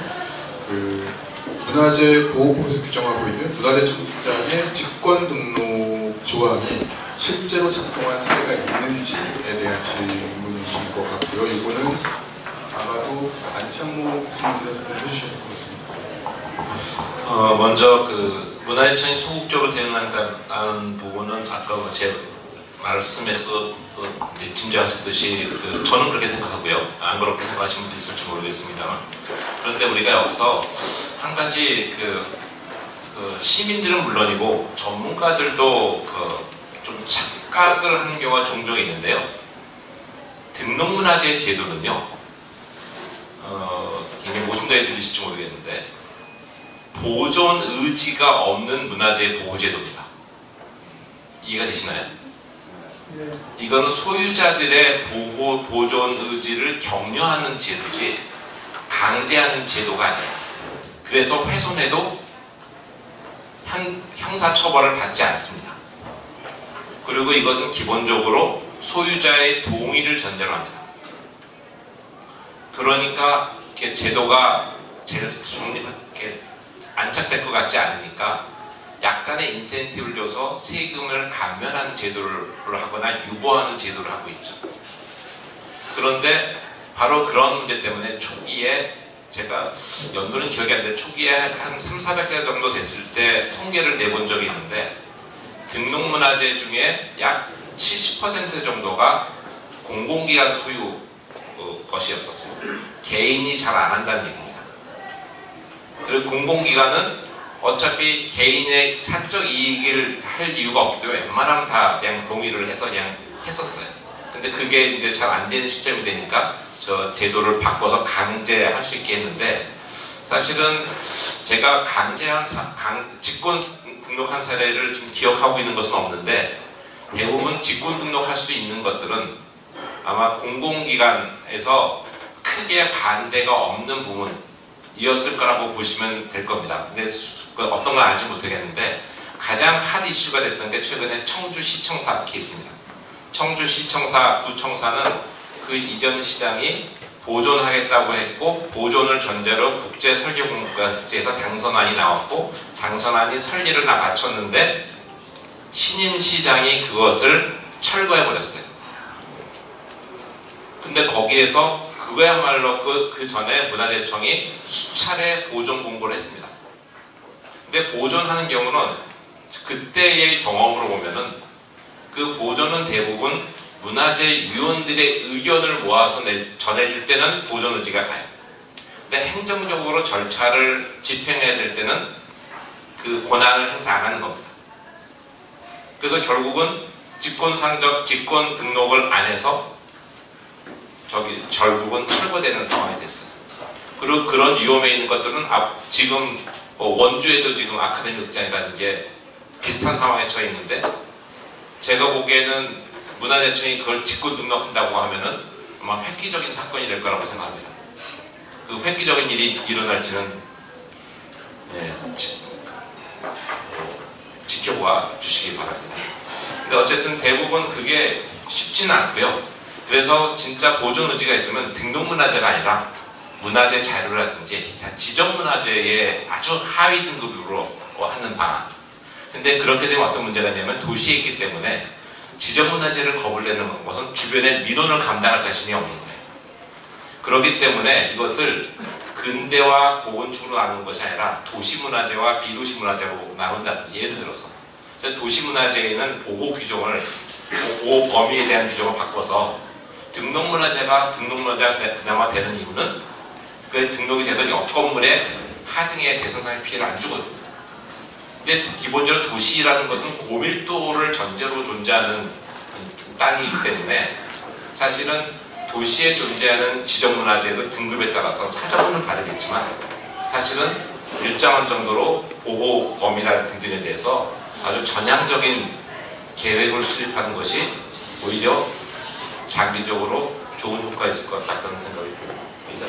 문화재 보호법에서 규정하고 있는 문화재 청장의 직권 등록 조항이 실제로 작동한 사례가 있는지에 대한 질문이신 것 같고요. 이거는 아마도 안창모 교수님께서 해주셔야 될 것 같습니다. 먼저 문화재청이 소극적으로 대응한다는 부분은 아까 제 말씀에서 이제 짐작하셨듯이 저는 그렇게 생각하고요. 안 그렇게 생각하시는 분도 있을지 모르겠습니다만 그런데 우리가 여기서 한 가지 시민들은 물론이고 전문가들도 좀 착각을 하는 경우가 종종 있는데요. 등록문화재 제도는요. 이게 무슨 데에 들리실지 모르겠는데 보존 의지가 없는 문화재 보호제도입니다. 이해가 되시나요? 이건 소유자들의 보존 의지를 격려하는 제도지 강제하는 제도가 아니에요. 그래서 훼손해도 형사처벌을 받지 않습니다. 그리고 이것은 기본적으로 소유자의 동의를 전제로 합니다. 그러니까 이렇게 제도가 이렇게 안착될 것 같지 않으니까 약간의 인센티브를 줘서 세금을 감면하는 제도를 하거나 유보하는 제도를 하고 있죠. 그런데 바로 그런 문제 때문에 초기에 제가 연도는 기억이 안 나는데 초기에 한 300~400개 정도 됐을 때 통계를 내본 적이 있는데 등록문화재 중에 약 70% 정도가 공공기관 소유 것이었었어요. 개인이 잘 안 한다는 얘기입니다. 그리고 공공기관은 어차피 개인의 사적 이익을 할 이유가 없기 때문에 웬만하면 다 그냥 동의를 해서 그냥 했었어요. 근데 그게 이제 잘 안 되는 시점이 되니까 저 제도를 바꿔서 강제할 수 있게 했는데 사실은 제가 직권 등록한 사례를 좀 기억하고 있는 것은 없는데 대부분 직권 등록할 수 있는 것들은 아마 공공기관에서 크게 반대가 없는 부분이었을 거라고 보시면 될 겁니다. 근데 어떤 건 알지 못하겠는데 가장 핫 이슈가 됐던 게 최근에 청주시청사 케이스입니다. 청주시청사 구청사는 그 이전 시장이 보존하겠다고 했고 보존을 전제로 국제설계공사에서 당선안이 나왔고 당선안이 설리를 마쳤는데 신임 시장이 그것을 철거해버렸어요. 근데 거기에서 그거야말로 그 전에 문화재청이 수차례 보존 공고를 했습니다. 근데 보존하는 경우는 그때의 경험으로 보면은 그 보존은 대부분 문화재 위원들의 의견을 모아서 전해줄 때는 보존 의지가 가요. 근데 행정적으로 절차를 집행해야 될 때는 그 권한을 행사 안 하는 겁니다. 그래서 결국은 직권 등록을 안 해서 결국은 철거되는 상황이 됐어요. 그리고 그런 위험에 있는 것들은 지금 원주에도 지금 아카데미 극장이라는 게 비슷한 상황에 처해 있는데 제가 보기에는 문화재청이 그걸 직권 등록한다고 하면은 아마 획기적인 사건이 될 거라고 생각합니다. 그 획기적인 일이 일어날지는 지켜봐 주시기 바랍니다. 근데 어쨌든 대부분 그게 쉽지는 않고요. 그래서 진짜 보존 의지가 있으면 등록문화재가 아니라 문화재 자료라든지 기타 지정문화재의 아주 하위 등급으로 하는 방안. 근데 그렇게 되면 어떤 문제가 있냐면 도시에 있기 때문에 지정문화재를 겁을 내는 것은 주변의 민원을 감당할 자신이 없는 거예요. 그렇기 때문에 이것을 근대와 고건축으로 나누는 것이 아니라 도시문화재와 비도시문화재로 나눈다. 예를 들어서 도시문화재에는 보호 규정을 보호 범위에 대한 규정을 바꿔서 등록문화재가 등록문화재가 그나마 되는 이유는 그 등록이 되던 옆 건물에 하등의 재생산의 피해를 안 주거든요. 근데 기본적으로 도시라는 것은 고밀도를 전제로 존재하는 땅이기 때문에 사실은 도시에 존재하는 지정문화재의 등급에 따라서 사정은 다르겠지만 사실은 일정한 정도로 보호 범위라는 등등에 대해서 아주 전향적인 계획을 수립하는 것이 오히려 장기적으로 좋은 효과가 있을 것 같다는 생각이 듭니다.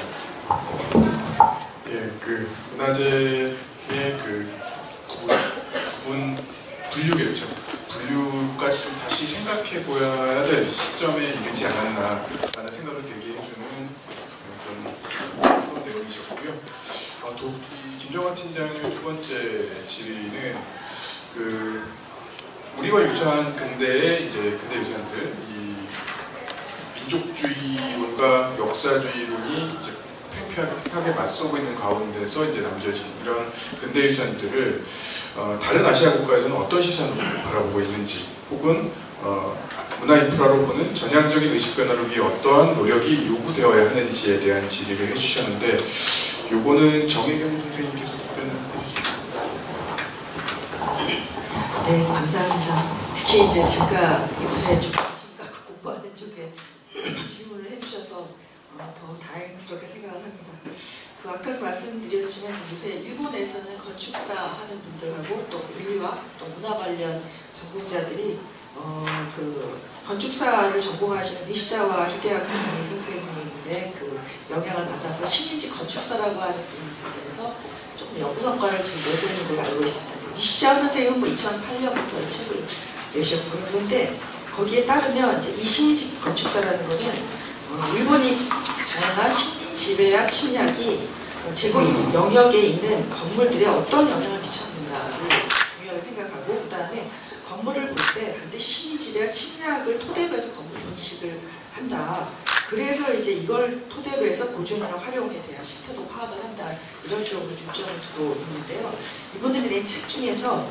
예, 그 문화재의 그 분류겠죠. 분류까지 좀 다시 생각해 보아야 될 시점에 이르지 않았나라는 생각을 되게 해주는 좀 그런 내용이셨고요. 이 김정환 팀장의 두 번째 질의는 그 우리와 유사한 근대의 이제 근대 유산들, 이 민족주의론과 역사주의론이 이제 팽팽하게 맞서고 있는 가운데서 이제 남겨진 이런 근대 유산들을 다른 아시아 국가에서는 어떤 시선으로 바라보고 있는지, 혹은 문화 인프라로 보는 전향적인 의식 변화를 위해 어떠한 노력이 요구되어야 하는지에 대한 질의를 해주셨는데, 요거는 정혜경 선생님께서 답변을 해주시죠. 네, 감사합니다. 특히 이제 제가 요새 좀 관심 갖고 공부하는 쪽에 질문을 해주셔서 더 다행스럽게 생각을 합니다. 그 아까도 말씀드렸지만 요새 일본에서는 건축사 하는 분들하고 또 인류와 또 문화 관련 전공자들이 그 건축사를 전공하시는 니시자와 히데아키 선생님의 그 영향을 받아서 신인지 건축사라고 하는 분에서 조금 연구 성과를 지금 내고 있는 걸로 알고 있습니다. 니시자 선생님은 뭐 2008년부터 책을 내셨고, 그런데 거기에 따르면 이제 이 신인지 건축사라는 거는 일본이 자행한 식민 지배와 침략이 제국 영역에 있는 건물들에 어떤 영향을 미쳤는가를 중요하게 생각하고, 그 다음에 건물을 볼 때 반드시 식민 지배와 침략을 토대로 해서 건물 인식을 한다. 그래서 이제 이걸 토대로 해서 보존이나 활용에 대한 실태도 파악을 한다. 이런 쪽으로 중점을 두고 있는데요. 이번에 낸 책 중에서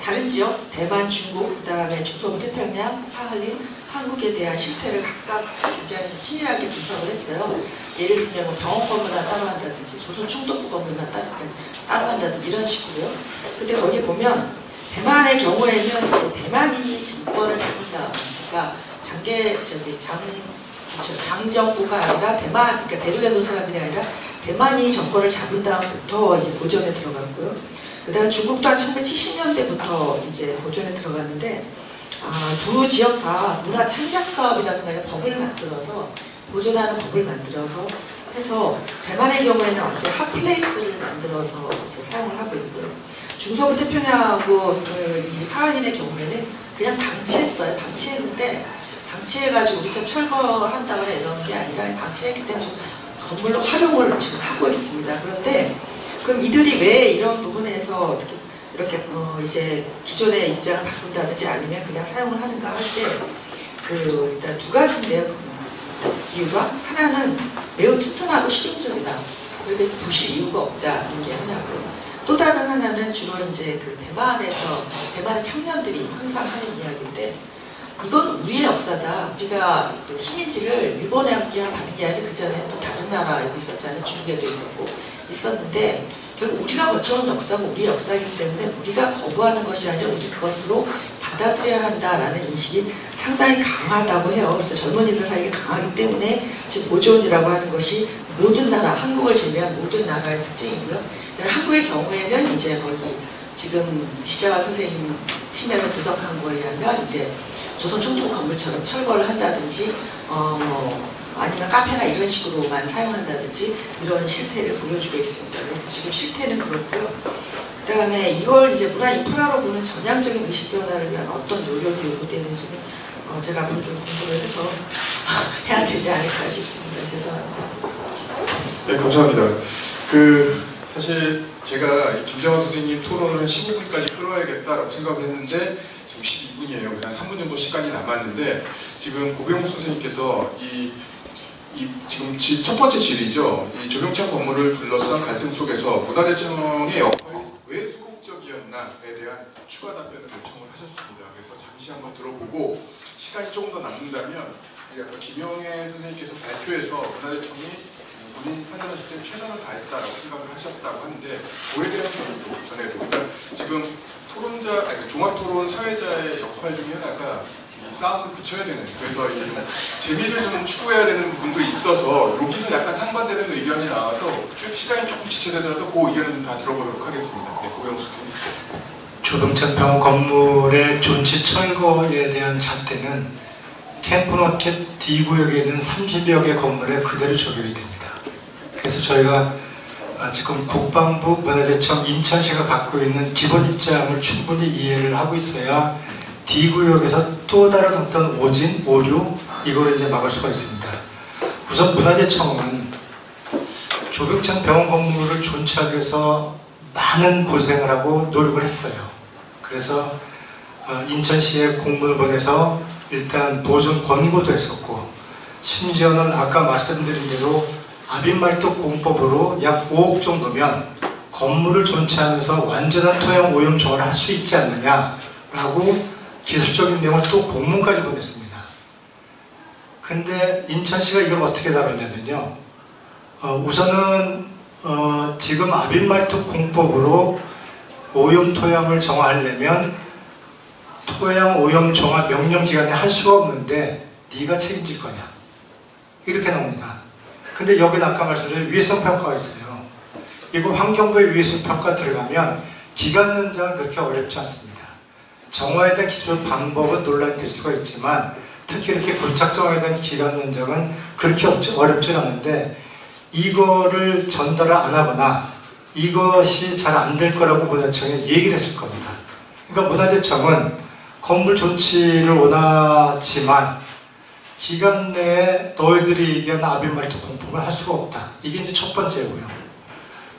다른 지역, 대만, 중국, 그 다음에 중서부 태평양, 사할린, 한국에 대한 실태를 각각 굉장히 치밀하게 분석을 했어요. 예를 들면 뭐 병원 건물만 따로 한다든지 조선 총독부 건물만 따로 한다든지 이런 식으로요. 근데 거기 보면 대만의 경우에는 이제 대만이 정권을 잡는다. 그러니까 장정부가 아니라 대만, 그러니까 대륙에서 온 사람들이 아니라 대만이 정권을 잡은 다음부터 이제 보존에 들어갔고요. 그 다음 중국도 한 1970년대부터 이제 보존에 들어갔는데, 두 지역 다 문화 창작 사업이라는 법을 만들어서, 보존하는 법을 만들어서 해서, 대만의 경우에는 어째 핫플레이스를 만들어서 이제 사용을 하고 있고요. 중서부 태평양하고 이 사할린의 경우에는 그냥 방치했어요. 방치했는데, 방치해가지고 우리처럼 철거한다거나 이런 게 아니라 방치했기 때문에 건물로 활용을 지금 하고 있습니다. 그런데 그럼 이들이 왜 이런 부분에서 어떻게 이렇게 이제 기존의 입장을 바꾼다든지 아니면 그냥 사용을 하는가 할 때 일단 두 가지인데요. 이유가 하나는 매우 튼튼하고 실용적이다. 그런데 부실 이유가 없다. 이게 하나고요. 또 다른 하나는 주로 이제 그 대만의 청년들이 항상 하는 이야기인데, 이건 우리의 역사다. 우리가 그 식민지를 일본에만 받은 게 아니라 그 전에 또 다른 나라에도 있었잖아요. 중국에도 있었는데 결국 우리가 거쳐온 역사고 우리의 역사이기 때문에 우리가 거부하는 것이 아니라 우리 그것으로 받아들여야 한다라는 인식이 상당히 강하다고 해요. 그래서 젊은이들 사이에 강하기 때문에 지금 보존이라고 하는 것이 모든 나라, 한국을 제외한 모든 나라의 특징이고요. 한국의 경우에는 이제 거기 지금 지자가 선생님 팀에서 분석한 거에 의하면 이제 조선 충동 건물처럼 철거를 한다든지 아니면 카페나 이런 식으로만 사용한다든지 이런 실태를 보여주고 있습니다. 그래서 지금 실태는 그렇고요. 그다음에 이걸 이제 문화 인프라로 보는 전향적인 의식 변화를 위한 어떤 노력이 요구되는지는 제가 앞으로 좀 공부를 해서 해야 되지 않을까 싶습니다. 죄송합니다. 네, 감사합니다. 사실 제가 김정환 선생님 토론을 15분까지 끌어야겠다라고 생각을 했는데 지금 12분이에요. 그냥 3분 정도 시간이 남았는데 지금 고병욱 선생님께서 지금 첫 번째 질이죠. 이 조경창 건물을 둘러싼 갈등 속에서 문화재청의 역할이 왜 소극적이었나에 대한 추가 답변을 요청을 하셨습니다. 그래서 잠시 한번 들어보고 시간이 조금 더 남는다면 아까 김영애 선생님께서 발표에서 문화재청이 본인이 판단하실 때 최선을 다했다라고 생각을 하셨다고 하는데 그에 대한 전에도 그러니까 지금 종합토론 사회자의 역할 중에 하나가 이 싸움을 붙여야 되는 그래서 이 재미를 좀 추구해야 되는 부분도 있어서 여기서 약간 상반되는 의견이 나와서 시간이 조금 지체되더라도 그 의견을 좀 다 들어보도록 하겠습니다. 네, 고영수 팀. 조경찬 병원 건물의 존치 철거에 대한 잣대는 캠프노켓 D구역에 있는 30여 개 건물에 그대로 적용이 됩니다. 그래서 저희가 지금 국방부 문화재청 인천시가 갖고 있는 기본 입장을 충분히 이해를 하고 있어야 D구역에서 또 다른 어떤 오진, 오류 이걸 이제 막을 수가 있습니다. 우선 문화재청은 조경찬 병원 건물을 존치하기 위해서 많은 고생을 하고 노력을 했어요. 그래서 인천시에 공문을 보내서 일단 보존 권고도 했었고 심지어는 아까 말씀드린 대로 아빈말뚝 공법으로 약 5억 정도면 건물을 존치하면서 완전한 토양 오염 정화를 할 수 있지 않느냐라고 기술적인 내용을 또 공문까지 보냈습니다. 근데 인천시가 이걸 어떻게 다뤘냐면요. 우선은 지금 아빈말뚝 공법으로 오염 토양을 정화하려면 토양 오염 정화 명령 기간에 할 수가 없는데 네가 책임질 거냐 이렇게 나옵니다. 근데 여기는 아까 말씀드린 위해성 평가가 있어요. 이거 환경부의 위해성 평가 들어가면 기간 연장은 그렇게 어렵지 않습니다. 정화에 대한 기술 방법은 논란이 될 수가 있지만 특히 이렇게 굴착 정화에 대한 기간 연장은 그렇게 어렵지 않은데 이거를 전달을 안 하거나 이것이 잘 안 될 거라고 문화재청에 얘기를 했을 겁니다. 그러니까 문화재청은 건물 존치를 원하지만 기간 내에 너희들이 얘기한 아빈말뚝 공법을 할 수가 없다. 이게 이제 첫 번째고요.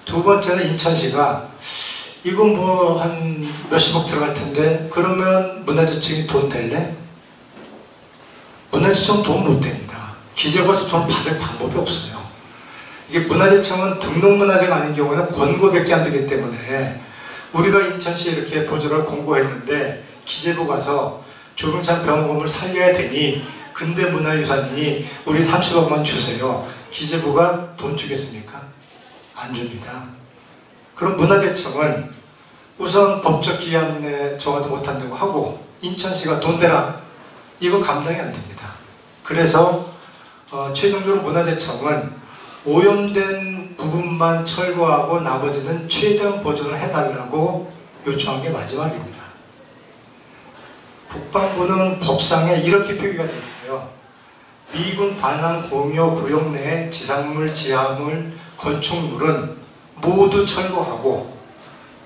두 번째는 인천시가 이건 뭐 한 몇십억 들어갈 텐데 그러면 문화재청이 돈 댈래? 문화재청 돈 못 댑니다. 기재부에서 돈 받을 방법이 없어요. 이게 문화재청은 등록문화재가 아닌 경우는 권고밖에 안 되기 때문에 우리가 인천시에 이렇게 보조를 공고했는데 기재부 가서 조경찬 병원 건물 살려야 되니 근대 문화유산이니 우리 30억만 주세요. 기재부가 돈 주겠습니까? 안 줍니다. 그럼 문화재청은 우선 법적 기한 내에 정화도 못한다고 하고 인천시가 돈 대라. 이거 감당이 안 됩니다. 그래서 최종적으로 문화재청은 오염된 부분만 철거하고 나머지는 최대한 보존을 해달라고 요청한 게 마지막입니다. 국방부는 법상에 이렇게 표기가 되어 있어요. 미군 반환 공여 구역 내 지상물, 지하물, 건축물은 모두 철거하고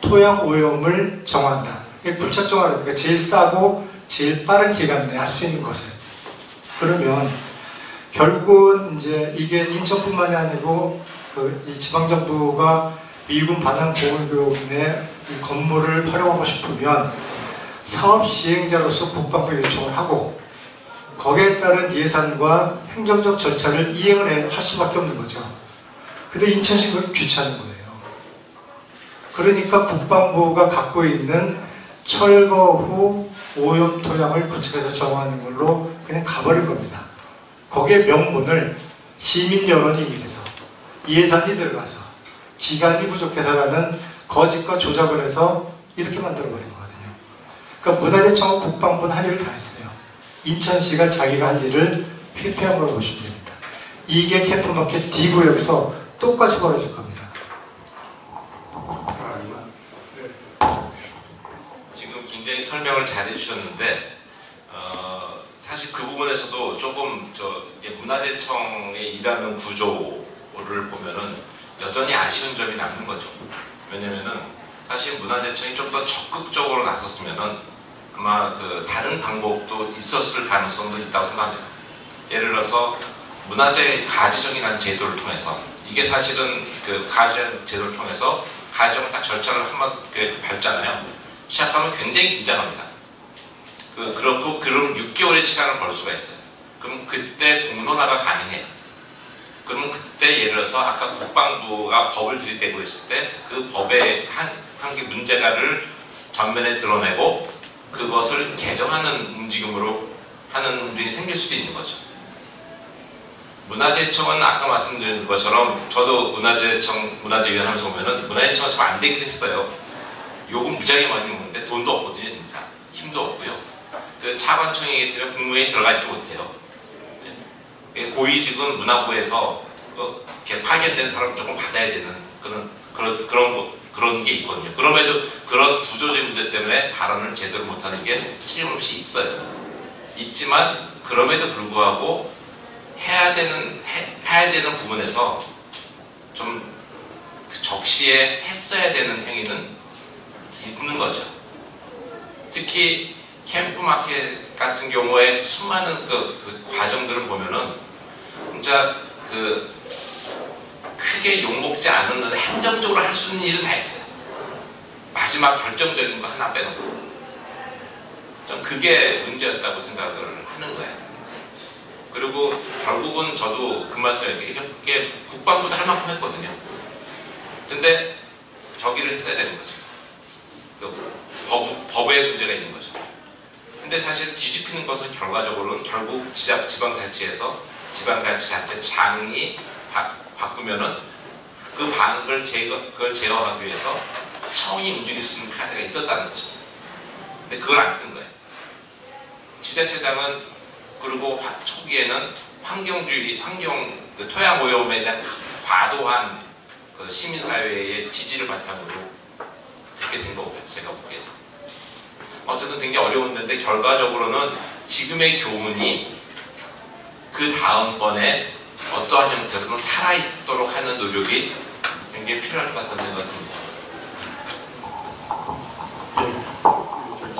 토양 오염을 정한다. 굴착 정화라니까 제일 싸고 제일 빠른 기간 내에 할 수 있는 것을. 그러면 결국은 이제 이게 인천뿐만이 아니고 이 지방정부가 미군 반환 공여 내 건물을 활용하고 싶으면 사업 시행자로서 국방부에 요청을 하고 거기에 따른 예산과 행정적 절차를 이행을 할 수밖에 없는 거죠. 근데 인천시 그게 귀찮은 거예요. 그러니까 국방부가 갖고 있는 철거 후 오염 토양을 구축해서 정화하는 걸로 그냥 가버린 겁니다. 거기에 명분을 시민 여론이 얘기해서 예산이 들어가서 기간이 부족해서라는 거짓과 조작을 해서 이렇게 만들어버린 거거든요. 그러니까 문화재청과 국방부는 할 일을 다 했어요. 인천시가 자기가 할 일을 회피한 걸 보시면 됩니다. 이게 캠프마켓 D구역에서 똑같이 벌어질 겁니다. 굉장히 설명을 잘 해주셨는데 사실 그 부분에서도 조금 이제 문화재청의 일하는 구조를 보면은 여전히 아쉬운 점이 남는 거죠. 왜냐면은 사실 문화재청이 좀 더 적극적으로 나섰으면은 아마 그 다른 방법도 있었을 가능성도 있다고 생각합니다. 예를 들어서 문화재 가지정이라는 제도를 통해서 이게 사실은 그 가지정 제도를 통해서 가지정 딱 절차를 한번 밟잖아요. 시작하면 굉장히 긴장합니다. 그렇고 그럼 6개월의 시간을 벌 수가 있어요. 그럼 그때 공론화가 가능해요. 그러면 그때 예를 들어서 아까 국방부가 법을 들이대고 있을 때 그 법의 한 개 문제가를 전면에 드러내고 그것을 개정하는 움직임으로 하는 움직임이 생길 수도 있는 거죠. 문화재청은 아까 말씀드린 것처럼 저도 문화재위원 하면서 보면은 문화재청은 참 안 되기도 했어요. 요금 무지하게 많이 먹는데 돈도 없거든요, 진짜. 힘도 없고요. 그 차관청이기 때문에 국무회의에 들어가지도 못해요. 고위직은 문화부에서 이렇게 파견된 사람 조금 받아야 되는 그런 게 있거든요. 그럼에도 그런 구조적 문제 때문에 발언을 제대로 못하는 게 틀림없이 있어요. 있지만 그럼에도 불구하고 해야 되는 부분에서 좀 적시에 했어야 되는 행위는 있는 거죠. 특히 캠프마켓 같은 경우에 수많은 그 과정들을 보면은 진짜 크게 욕먹지 않은 행정적으로 할 수 있는 일은 다 했어요. 마지막 결정적인 거 하나 빼놓고. 좀 그게 문제였다고 생각을 하는 거예요. 그리고 결국은 저도 그 말씀에 이게 국방부도 할 만큼 했거든요. 근데 저기를 했어야 되는 거죠. 법에 문제가 있는 거죠. 근데 사실 뒤집히는 것은 결과적으로는 결국 지방자치에서 지방자치자체장이 바꾸면은 그 방을 그걸 제어하기 위해서 청이 움직일 수 있는 카드가 있었다는 거죠. 근데 그걸 안 쓴 거예요. 지자체장은 그리고 초기에는 환경주의, 토양 오염에 대한 과도한 그 시민사회의 지지를 바탕으로 그렇게 된 거고요. 제가 보기에는. 어쨌든 굉장히 어려운 데인데 결과적으로는 지금의 교훈이 그 다음번에 어떠한 형태로든 살아있도록 하는 노력이 굉장히 필요할 것 같다는 생각이 듭니다.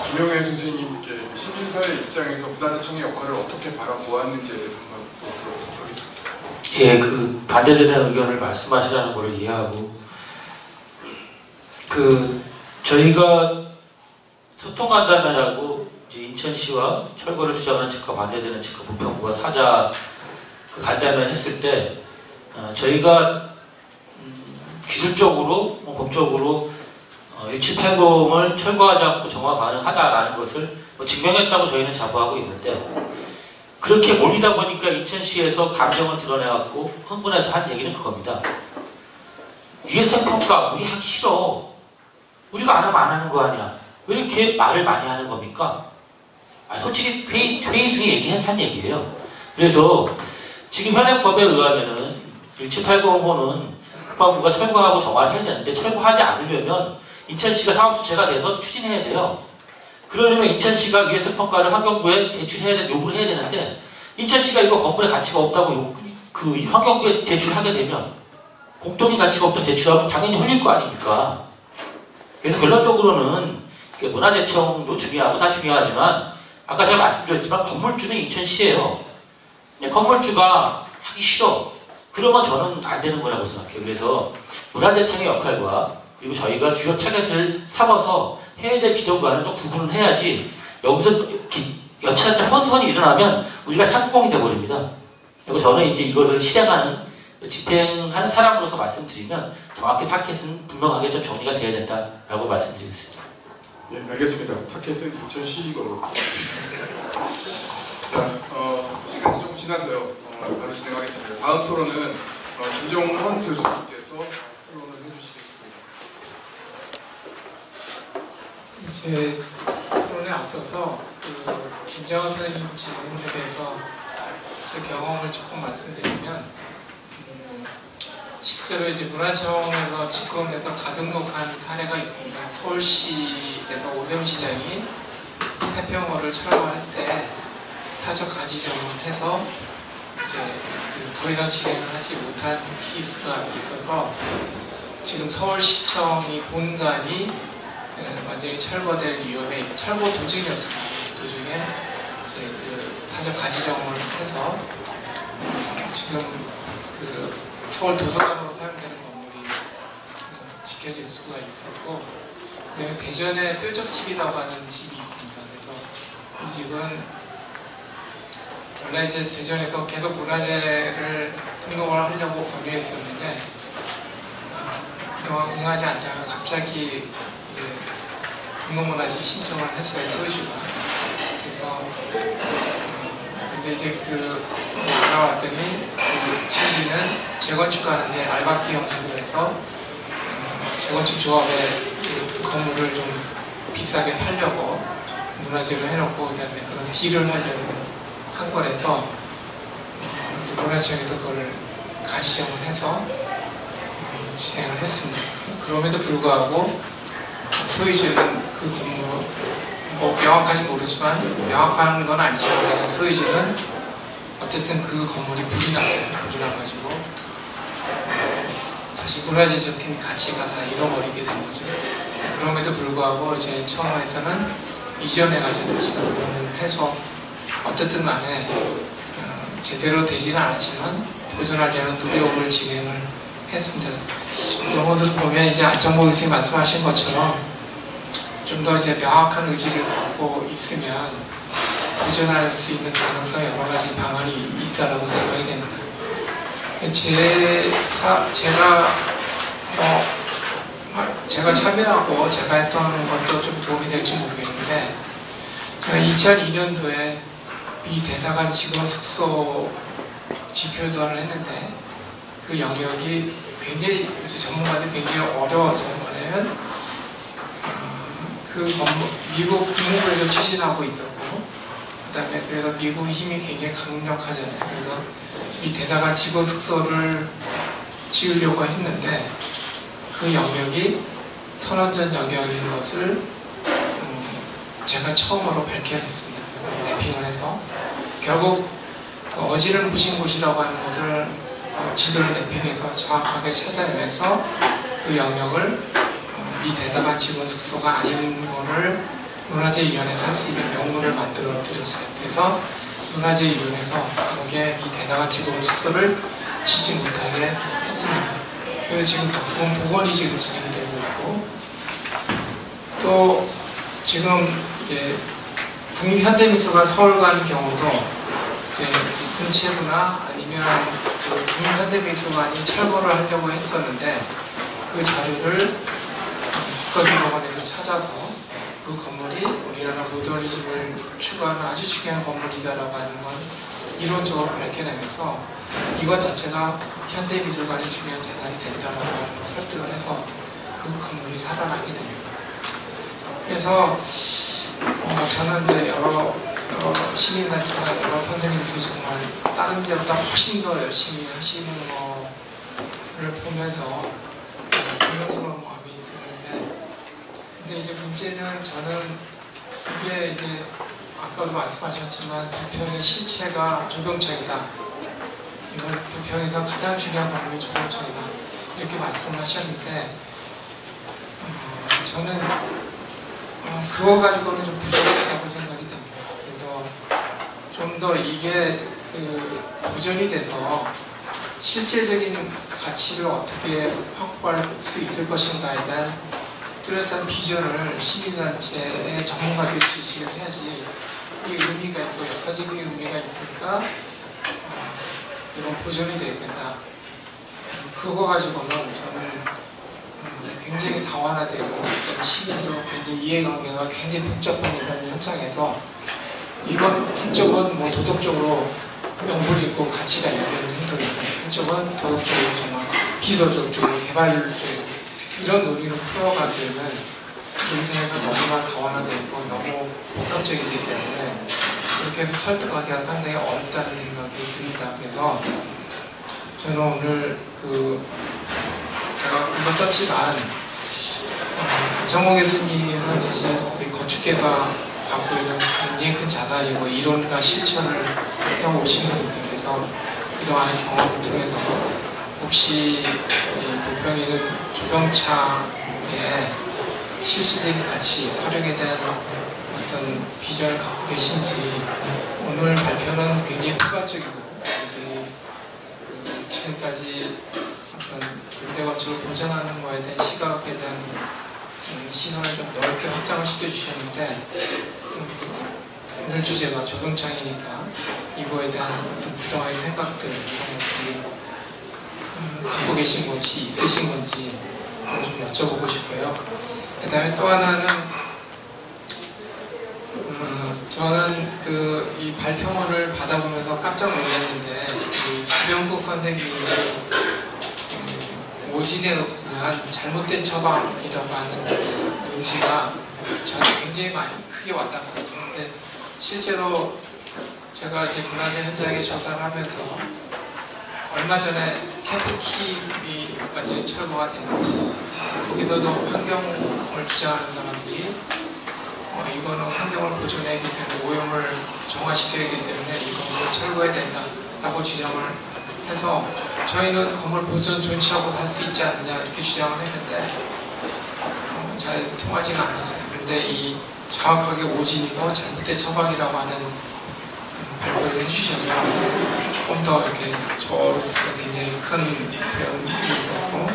김영애 선생님께 시민사회 입장에서 문화재청의 역할을 어떻게 바라보았는지에 대해서 한번 들어보도록 하겠습니다. 예, 그 반대되는 의견을 말씀하시라는 걸 이해하고 저희가 소통간담회라고 이제 인천시와 철거를 주장하는 측과 반대되는 측과 부평구가 사자 간담회를 했을 때 저희가 기술적으로 법적으로 1780을 철거하지 않고 정화 가능하다라는 것을 증명했다고 저희는 자부하고 있는데 그렇게 몰리다 보니까 인천시에서 감정을 드러내갖고 흥분해서 한 얘기는 그겁니다. 위에서 평가 우리 하기 싫어. 우리가 안 하면 안 하는 거 아니야. 왜 이렇게 말을 많이 하는 겁니까? 솔직히 회의 중에 한 얘기예요. 그래서 지금 현행법에 의하면은 1780호는 국방부가 철거하고 정화를 해야 되는데 철거하지 않으려면 인천시가 사업주체가 돼서 추진해야 돼요. 그러려면 인천시가 위에서 평가를 환경부에 요구를 해야 되는데 인천시가 이거 건물의 가치가 없다고 그 환경부에 제출하게 되면 공통의 가치가 없다고 제출하면 당연히 흘릴 거 아닙니까? 그래서 결론적으로는 문화재청도 중요하고 다 중요하지만 아까 제가 말씀드렸지만 건물주는 인천시예요. 건물주가 하기 싫어. 그러면 저는 안 되는 거라고 생각해요. 그래서 문화재청의 역할과 그리고 저희가 주요 타겟을 삼아서 해야 될 지점과는 좀 구분을 해야지 여기서 이렇게 여차저차 혼선이 일어나면 우리가 탁구공이 돼버립니다. 그리고 저는 이제 이거를 집행하는 사람으로서 말씀드리면 정확히 타겟은 분명하게 좀 정리가 돼야 된다라고 말씀드리겠습니다. 예, 알겠습니다. 타켓은 인천시이고. 자, 시간이 조금 지나서요. 바로 진행하겠습니다. 다음 토론은 김정헌 교수님께서 토론을 해주시겠습니다. 제 토론에 앞서서 김정헌 선생님 질문에 대해서 제 경험을 조금 말씀드리면 실제로 이제 문화청에서 직권에서 가등록한 사례가 있습니다. 서울시에서 오세훈 시장이 태평호를 촬영할 때 사적 가지점을 해서 이제 더 이상 진행을 하지 못한 케이스가 있어서 지금 서울시청이 본관이 완전히 철거될 위험에 철거 도중이었습니다. 도중에 이제 그 사적 가지점을 해서 지금 그 서울 도서관으로 사용되는 건물이 지켜질 수가 있었고, 그다음에 대전에 뼈적집이라고 하는 집이 있습니다. 그래서 이 집은 원래 이제 대전에서 계속 문화재를 등록을 하려고 권유했었는데 그동안 응하지 않다가 갑자기 이제 등록문화재 신청을 했어요, 서울시가. 그래서 근데 이제 알아왔더니 그 취지는 재건축하는데 알박기 형식으로 해서 재건축 조합에 그 건물을 좀 비싸게 팔려고 문화재로 해놓고 그다음에 그런 딜을 하려고 한 거라서 문화청에서 그걸 가지점을 해서 진행을 했습니다. 그럼에도 불구하고 소유주는 그 건물 뭐 명확하지 모르지만 명확한 건 아니지만 소유주는 어쨌든 그 건물이 불이 났어요. 불이 나가지고 다시 문화재적인 가치가 다 잃어버리게 된 거죠. 그럼에도 불구하고 이제 청와에서는 이전해가지고 다시 공연을 해서 어쨌든 간에 제대로 되지는 않았지만 보존하려는 노력을 진행을 했습니다. 이런 것을 보면 이제 안정복 교수님 말씀하신 것처럼 좀 더 이제 명확한 의지를 갖고 있으면 보존할 수 있는 가능성 여러 가지 방안이 있다라고 생각이 됩니다. 제가 참여하고 제가 했던 것도 좀 도움이 될지 모르겠는데, 제가 2002년도에 미 대사관 직원 숙소 지표전을 했는데 그 영역이 굉장히 전문가들이 굉장히 어려웠어요. 뭐냐면 그 미국 국무부에서 추진하고 있었고, 그다음에 그래서 미국의 힘이 굉장히 강력하잖아요. 그래서 이 대사관 직원 숙소를 지으려고 했는데 그 영역이 선원전 영역인 것을 제가 처음으로 밝혀냈습니다. 매핑을 해서 결국 어지른 부신 곳이라고 하는 것을 지도를 매핑해서 정확하게 찾아내면서 그 영역을 이 대사관 직원 숙소가 아닌 거를 문화재위원회에서 할 수 있는 명문을 만들어 드렸어요. 그래서 문화재위원회에서 거기에 이 대사관 직원 숙소를 짓지 못하게 했습니다. 그래서 지금 부분 복원이 지금 진행되고 있고, 또 지금 이제 국립현대미술관 서울 간 경우도 군체부나 아니면 그 국립현대미술관이 철거를 하려고 했었는데 그 자료를 국가기록원에서 찾아서 그 건물이 우리나라 모더니즘을 추구하는 아주 중요한 건물이다라고 하는 건 이론적으로 밝혀내면서 이것 자체가 현대미술관의 중요한 재단이 된다라고 하는 걸 설득을 해서 그 건물이 살아나게 됩니다. 그래서 저는 이제 여러 시민단체나 여러 선생님들이 정말 다른 데보다 훨씬 더 열심히 하시는 거를 보면서 존경스러운 마음이 드는데, 근데 이제 문제는 저는 이게 이제 아까도 말씀하셨지만 부평의 실체가 조경청이다. 이건 부평에서 가장 중요한 건물이 조경청이다. 이렇게 말씀하셨는데 저는 그거 가지고는 좀 부족하다고 생각이 됩니다. 그래서 좀 더 이게 보존이 돼서 실제적인 가치를 어떻게 확보할 수 있을 것인가에 대한 뚜렷한 비전을 시민단체의 전문가들이 제시를 해야지 이 의미가 있고 역사적인 의미가 있으니까 이건 보존이 돼야 된다. 그거 가지고는 저는 굉장히 다원화되고 시민도 굉장히 이해관계가 굉장히 복잡한 이런 형상에서 이건 한쪽은 뭐 도덕적으로 명분이 있고 가치가 있는 행동이고 한쪽은 도덕적으로 정말 비도덕적으로 개발적으로 이런 논의를 풀어가기에는 인생에서 너무나 다원화되고 너무 복합적이기 때문에 그렇게 해서 설득하기가 상당히 어렵다는 생각이 듭니다. 그래서 저는 오늘 제가 금방 썼지만 정홍 교수님은 사실 우리 건축계가 갖고 있는 굉장히 큰 자산이고 이론과 실천을 해오신 분들, 그래서 그동안의 경험을 통해서 혹시 이 부평이는 조병창의 실질적인 가치, 활용에 대한 어떤 비전을 갖고 계신지, 오늘 발표는 굉장히 포괄적이고 지금까지 어떤 현대 건축을 보존하는 것에 대한 시각에 대한 시선을 좀 넓게 확장을 시켜주셨는데, 오늘 주제가 조병창이니까 이거에 대한 어떤 그동안의 생각들, 갖고 계신 것이 있으신 건지 좀 여쭤보고 싶고요. 그 다음에 또 하나는 저는 이 발표문을 받아보면서 깜짝 놀랐는데, 김영국 선생님이 오진에 의한 잘못된 처방이라고 하는 용지가 저는 굉장히 많이 크게 와닿거든요. 근데 실제로 제가 이제 문화재 현장에 조사를 하면서 얼마 전에 캐트킵이 완전히 철거가 됐는데, 거기서도 환경을 주장하는 사람들이 이거는 환경을 보존해야 되기 때문에 오염을 정화시켜야 하기 때문에 이거는 철거해야 된다라고 주장을 해서, 저희는 건물 보존 존치하고 할 수 있지 않느냐 이렇게 주장을 했는데 잘 통하지가 않았어요. 그런데 이 정확하게 오진이고 잘못된 처방이라고 하는 발표를 해주셔서 조금 더 이렇게 저로서 굉장히 큰 배움이 있었고,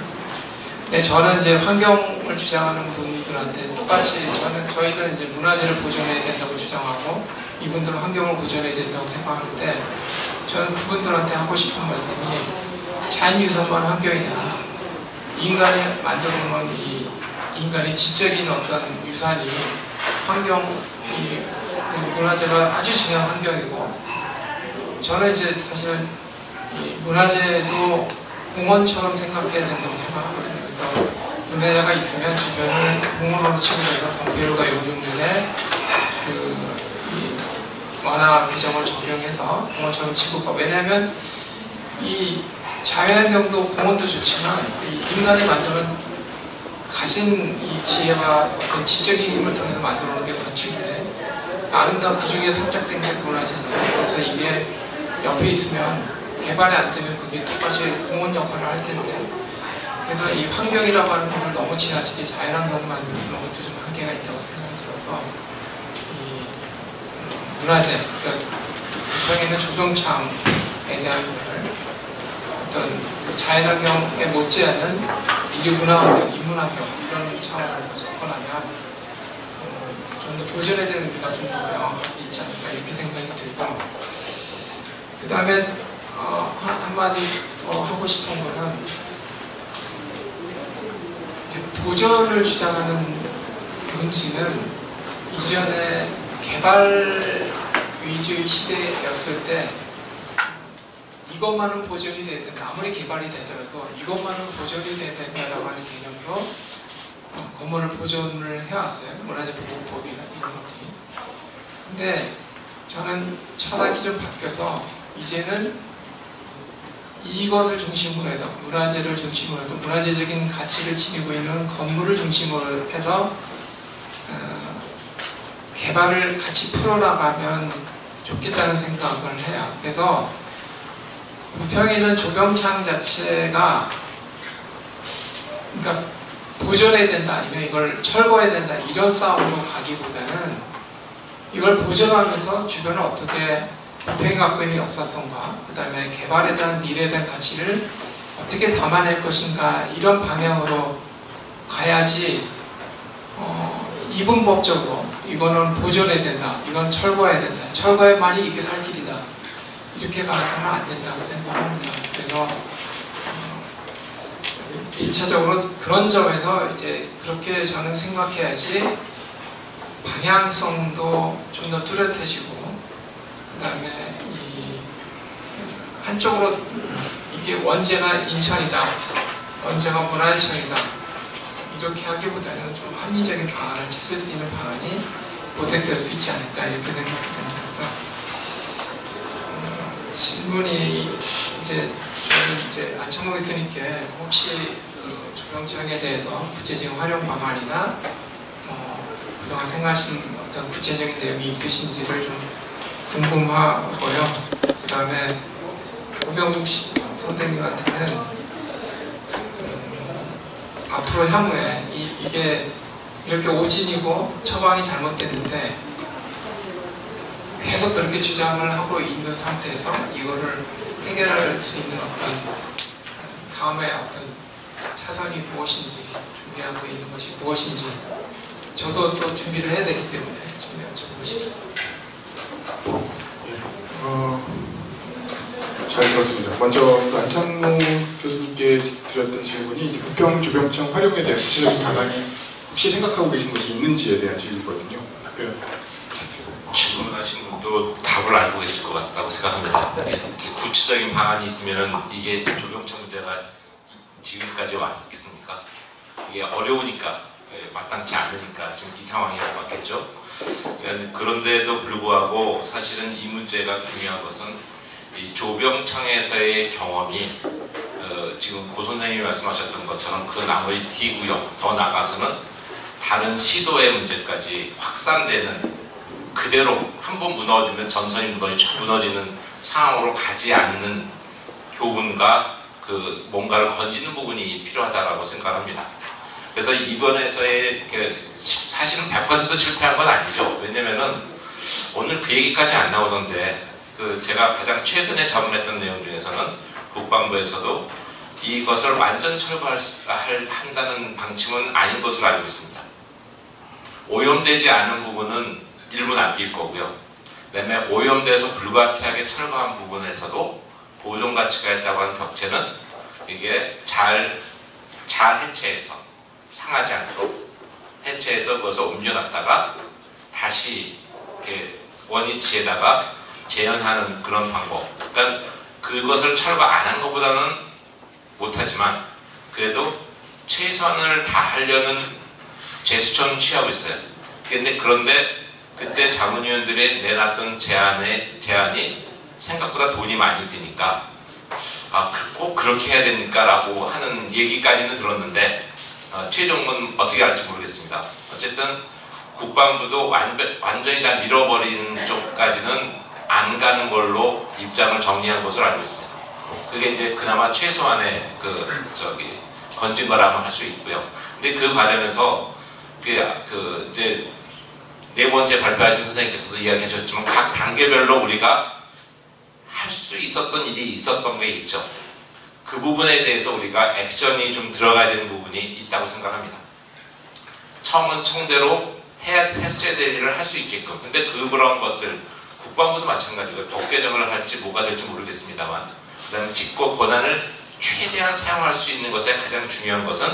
네, 저는 이제 환경을 주장하는 분들한테 똑같이 저희는 이제 문화재를 보존해야 된다고 주장하고 이분들은 환경을 보존해야 된다고 생각하는데, 저는 그분들한테 하고 싶은 말씀이, 자연유산만 환경이냐, 인간이 만들어 놓은 이 인간의 지적인 어떤 유산이 이 문화재가 아주 중요한 환경이고, 저는 이제 사실은 이 문화재도 공원처럼 생각해야 된다고 생각하거든요. 그래서 문화재가 있으면 주변을 공원으로 치고해서 동계류가 용적률에 완화 규정을 적용해서 공원처럼 치고가, 왜냐하면 이 자연환경도 공원도 좋지만 이 인간이 가진 이 지혜와 어떤 지적인 힘을 통해서 만들어 놓은 게 건축인데, 아름다운 그 중에 선택된 게 문화재잖아요. 그래서 이게 옆에 있으면 개발이 안 되면 그게 똑같이 공원 역할을 할 텐데, 그래서 이 환경이라고 하는 것을 너무 지나치게 자연환경만 만드는 것도 좀 한계가 있다고 생각이 들어서, 이 문화재, 그러니까 부평에 있는 조병창에 대한 어떤 자연환경에 못지않은 인류문화환경, 인문환경 이런 차원으로 접근하면 좀 더 보존해야 되는 의미가 좀 더 명확하게 있지 않을까 이렇게 생각이 들고, 그 다음에 한마디 하고 싶은 거는, 보존을 주장하는 문지는 이전에 개발 위주의 시대였을 때 이것만은 보존이 돼야 된다, 아무리 개발이 되더라도 이것만은 보존이 돼야 된다라고 하는 개념으로 건물을 보존을 해왔어요. 문화재보호법이나 이런 것들이. 근데 저는 철학이 좀 바뀌어서 이제는 이것을 중심으로 해서, 문화재를 중심으로 해서 문화재적인 가치를 지니고 있는 건물을 중심으로 해서 개발을 같이 풀어나가면 좋겠다는 생각을 해요. 그래서 부평에 있는 조병창 자체가, 그러니까 보존해야 된다, 아니면 이걸 철거해야 된다 이런 싸움으로 가기보다는 이걸 보존하면서 주변을 어떻게 부평이 갖고 있는 역사성과 그 다음에 개발에 대한 미래에 대한 가치를 어떻게 담아낼 것인가, 이런 방향으로 가야지 이분법적으로 이거는 보존해야 된다, 이건 철거해야 된다, 철거해만이 이게 살 길이다 이렇게 가서는 안 된다고 생각합니다. 그래서 1차적으로 그런 점에서 이제 그렇게 저는 생각해야지 방향성도 좀 더 뚜렷해지고, 그 다음에 한쪽으로 이게 원제가 인천이다, 원제가 문화재청이다 이렇게 하기보다는 좀 합리적인 방안을 찾을 수 있는 방안이 모색될 수 있지 않을까 이렇게 생각합니다. 질문이 저는 이제 안창록 교수님께 혹시 조병창에 대해서 구체적인 활용 방안이나 그동안 생각하신 어떤 구체적인 내용이 있으신지를 좀 궁금하고요. 그 다음에 오병국 선생님한테는 앞으로 향후에 이게 이렇게 오진이고 처방이 잘못됐는데 계속 그렇게 주장을 하고 있는 상태에서 이거를 해결할 수 있는 어떤 다음에 어떤 차선이 무엇인지 준비하고 있는 것이 무엇인지 저도 또 준비를 해야 되기 때문에 좀 여쭤보시죠. 잘 들었습니다. 먼저 안창호 교수님께 드렸던 질문이 이제 부평 조병청 활용에 대한 구체적인 방안이 혹시 생각하고 계신 것이 있는지에 대한 질문이거든요. 질문하신 분도 답을 알고 계실 것 같다고 생각합니다. 구체적인 방안이 있으면 이게 조병청 문제가 지금까지 왔겠습니까? 이게 어려우니까, 마땅치 않으니까 지금 이 상황이 왔겠죠. 그런데도 불구하고 사실은 이 문제가 중요한 것은 이 조병청에서의 경험이 지금 고 선생님이 말씀하셨던 것처럼 그 나머지 D구역 더 나가서는 다른 시도의 문제까지 확산되는 그대로 한번 무너지면 전선이 무너지는 상황으로 가지 않는 교훈과 그 뭔가를 건지는 부분이 필요하다라고 생각합니다. 그래서 이번에서의 사실은 100% 실패한 건 아니죠. 왜냐면은 오늘 그 얘기까지 안 나오던데 제가 가장 최근에 잡음했던 내용 중에서는 국방부에서도 이것을 완전 철거한다는 방침은 아닌 것으로 알고 있습니다. 오염되지 않은 부분은 일부 남길 거고요. 그다음에 오염돼서 불가피하게 철거한 부분에서도 보존 가치가 있다고 하는 격체는 이게 잘 해체해서 상하지 않도록 해체해서 그것을 옮겨놨다가 다시 이렇게 원위치에다가 재현하는 그런 방법. 그러니까 그것을 철거 안 한 것보다는 못하지만 그래도 최선을 다하려는 제스처는 취하고 있어요. 그런데 그때 자문위원들이 내놨던 제안이 생각보다 돈이 많이 드니까 꼭 그렇게 해야 됩니까? 라고 하는 얘기까지는 들었는데 최종은 어떻게 할지 모르겠습니다. 어쨌든 국방부도 완전히 다 밀어버리는 쪽까지는 안 가는 걸로 입장을 정리한 것으로 알고 있습니다. 그게 이제 그나마 최소한의 건진 거라고 할 수 있고요. 근데 그 과정에서 이제 네 번째 발표하신 선생님께서도 이야기하셨지만 각 단계별로 우리가 할 수 있었던 일이 있었던 게 있죠. 그 부분에 대해서 우리가 액션이 좀 들어가야 되는 부분이 있다고 생각합니다. 청은 청대로 했어야 될 일을 할 수 있게끔. 근데 그런 것들 국방부도 마찬가지고 법 개정을 할지 뭐가 될지 모르겠습니다만 그 다음에 직권 권한을 최대한 사용할 수 있는 것에 가장 중요한 것은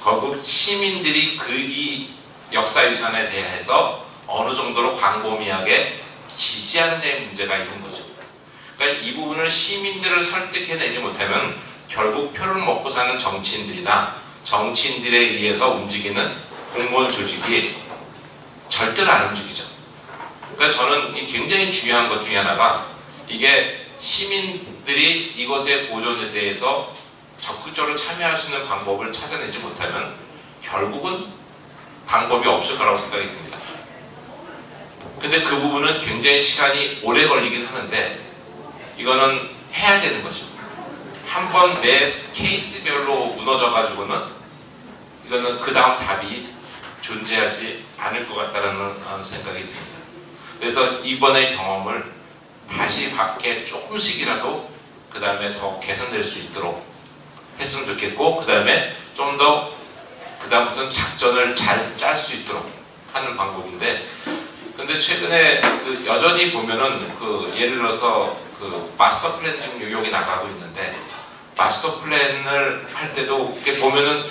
결국 시민들이 이 역사유산에 대해서 어느 정도로 광범위하게 지지하는 데 문제가 있는 거죠. 그러니까 이 부분을 시민들을 설득해내지 못하면 결국 표를 먹고 사는 정치인들이나 정치인들에 의해서 움직이는 공무원 조직이 절대로 안 움직이죠. 그러니까 저는 굉장히 중요한 것 중에 하나가 이게 시민들이 이것의 보존에 대해서 적극적으로 참여할 수 있는 방법을 찾아내지 못하면 결국은 방법이 없을 거라고 생각이 듭니다. 근데 그 부분은 굉장히 시간이 오래 걸리긴 하는데 이거는 해야 되는 거죠. 한번 매 케이스별로 무너져가지고는 이거는 그 다음 답이 존재하지 않을 것 같다는 생각이 듭니다. 그래서 이번의 경험을 다시 밖에 조금씩이라도 그 다음에 더 개선될 수 있도록 했으면 좋겠고 그 다음에 좀 더 그 다음부터는 작전을 잘 짤 수 있도록 하는 방법인데 근데 최근에 여전히 보면은 예를 들어서 마스터 플랜 지금 요용이 나가고 있는데 마스터 플랜을 할 때도 이렇게 보면은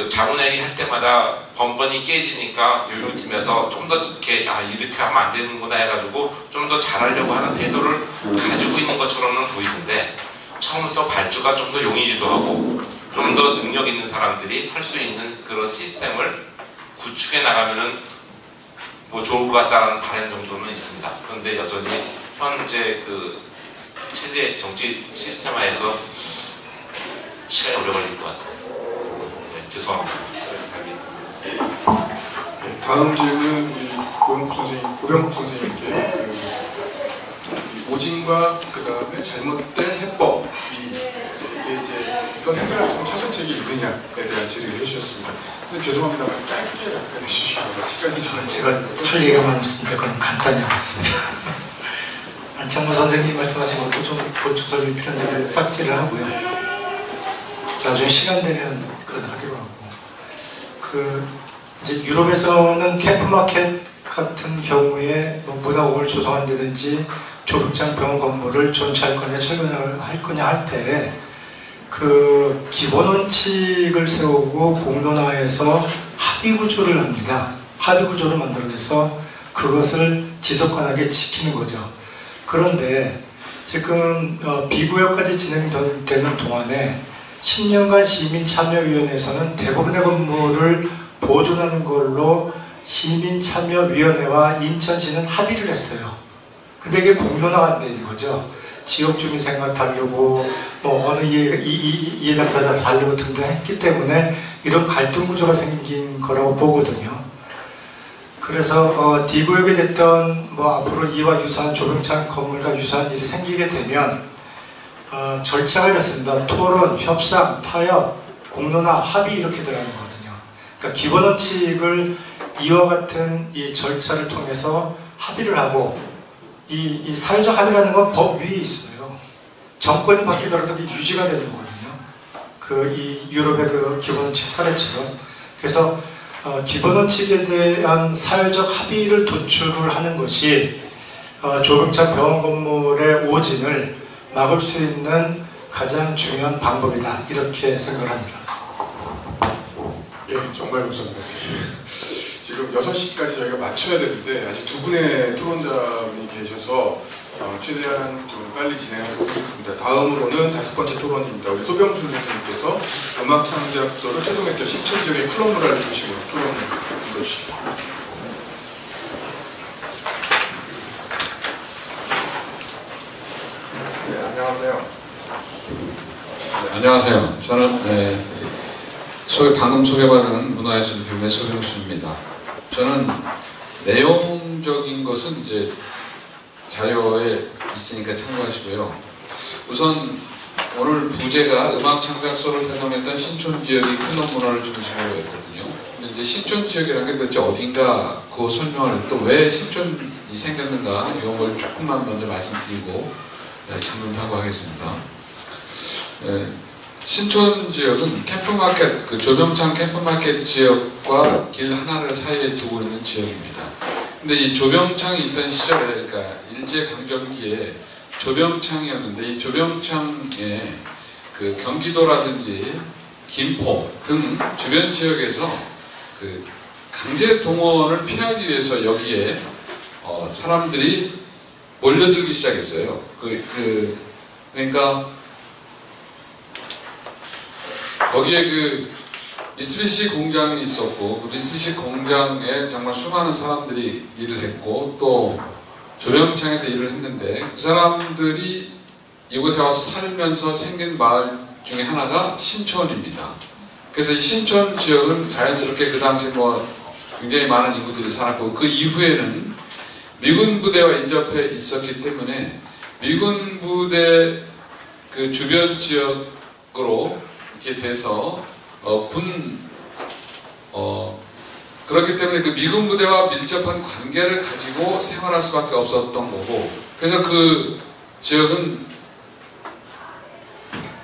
자문회의 할 때마다 번번이 깨지니까 요용팀에서 좀 더 이렇게 이렇게 하면 안 되는구나 해가지고 좀 더 잘하려고 하는 태도를 가지고 있는 것처럼은 보이는데 처음부터 발주가 좀 더 용이지도 하고 좀 더 능력 있는 사람들이 할 수 있는 그런 시스템을 구축해 나가면은 뭐 좋을 것 같다는 바람 정도는 있습니다. 그런데 여전히 현재 최대 정치 시스템화에서 시간이 오래 걸릴 것 같아요. 네, 죄송합니다. 다음 질문 고병국 선생님께 이 오진과 그 다음에 잘못된 해법이 이게 이제 이건 해결할 수 있는 차선책이 있느냐에 대한 질의를 해주셨습니다. 근데 죄송합니다만 짧게 답변해 주시고 시간이 좀 제가 할 얘기가 많았으니까 그럼 간단히 하겠습니다. 안창모 선생님 말씀하신 것도 좀 보충 설명이 필요한데 삭제를 하고요. 나중에 시간 되면 그건 하기로 하고. 이제 유럽에서는 캠프마켓 같은 경우에 뭐 문화공을 조성한다든지 조극장 병원 건물을 전체할 거냐 철거를 할 거냐 할 때 그 기본 원칙을 세우고 공론화해서 합의 구조를 합니다. 합의 구조를 만들어내서 그것을 지속가능하게 지키는 거죠. 그런데 지금 비구역까지 진행되는 동안에 10년간 시민참여위원회에서는 대부분의 건물을 보존하는 걸로 시민참여위원회와 인천시는 합의를 했어요. 근데 이게 공론화가 안 되는 거죠. 지역 주민 생각 다르고 뭐 어느 이해 당사자 다르고 등등 했기 때문에 이런 갈등 구조가 생긴 거라고 보거든요. 그래서 D구역이 됐던 뭐 앞으로 이와 유사한 조병창 건물과 유사한 일이 생기게 되면 절차가 이렇습니다. 토론, 협상, 타협, 공론화, 합의 이렇게 들어가는 거거든요. 그러니까 기본 원칙을 이와 같은 이 절차를 통해서 합의를 하고 이 사회적 합의라는 건 법 위에 있어요. 정권이 바뀌더라도 유지가 되는 거거든요. 이 유럽의 그 기본 원칙 사례처럼. 그래서 기본 원칙에 대한 사회적 합의를 도출을 하는 것이 조병창 병원 건물의 오진을 막을 수 있는 가장 중요한 방법이다. 이렇게 생각합니다. 예, 정말 감사합니다. 지금 6시까지 저희가 맞춰야 되는데 아직 두 분의 토론자분이 계셔서 최대한 좀 빨리 진행하도록 하겠습니다. 다음으로는 5번째 토론입니다. 우리 소병수 선생님께서 음악창작소를 최종했던 신촌 지역의 클럽 문화를 중심으로 토론을 불러주시죠. 네, 안녕하세요. 안녕하세요. 저는 방금 소개받은 문화예술기금의 소병수입니다. 저는 내용적인 것은 이제 자료에 있으니까 참고하시고요. 우선 오늘 부제가 음악창작소를 태동했던 신촌 지역이 클럽 문화를 중심으로 했거든요. 근데 이제 신촌 지역이라는 게 도대체 어딘가 그 설명을 또 왜 신촌이 생겼는가 이런 걸 조금만 먼저 말씀드리고 질문하고 하겠습니다. 신촌 지역은 캠프마켓, 조병창 캠프마켓 지역과 길 하나를 사이에 두고 있는 지역입니다. 근데 이 조병창이 있던 시절에, 그러니까 일제강점기에 조병창이었는데 이 조병창에 그 경기도라든지 김포 등 주변 지역에서 그 강제 동원을 피하기 위해서 여기에 사람들이 몰려들기 시작했어요. 그러니까 거기에 그 미쓰비시 공장이 있었고 그 미쓰비시 공장에 정말 수많은 사람들이 일을 했고 또 조병창에서 일을 했는데 그 사람들이 이곳에 와서 살면서 생긴 마을 중에 하나가 신촌입니다. 그래서 이 신촌 지역은 자연스럽게 그 당시 뭐 굉장히 많은 인구들이 살았고 그 이후에는 미군 부대와 인접해 있었기 때문에 미군 부대 그 주변 지역으로 이렇게 돼서 그렇기 때문에 그 미군 부대와 밀접한 관계를 가지고 생활할 수밖에 없었던 거고 그래서 그 지역은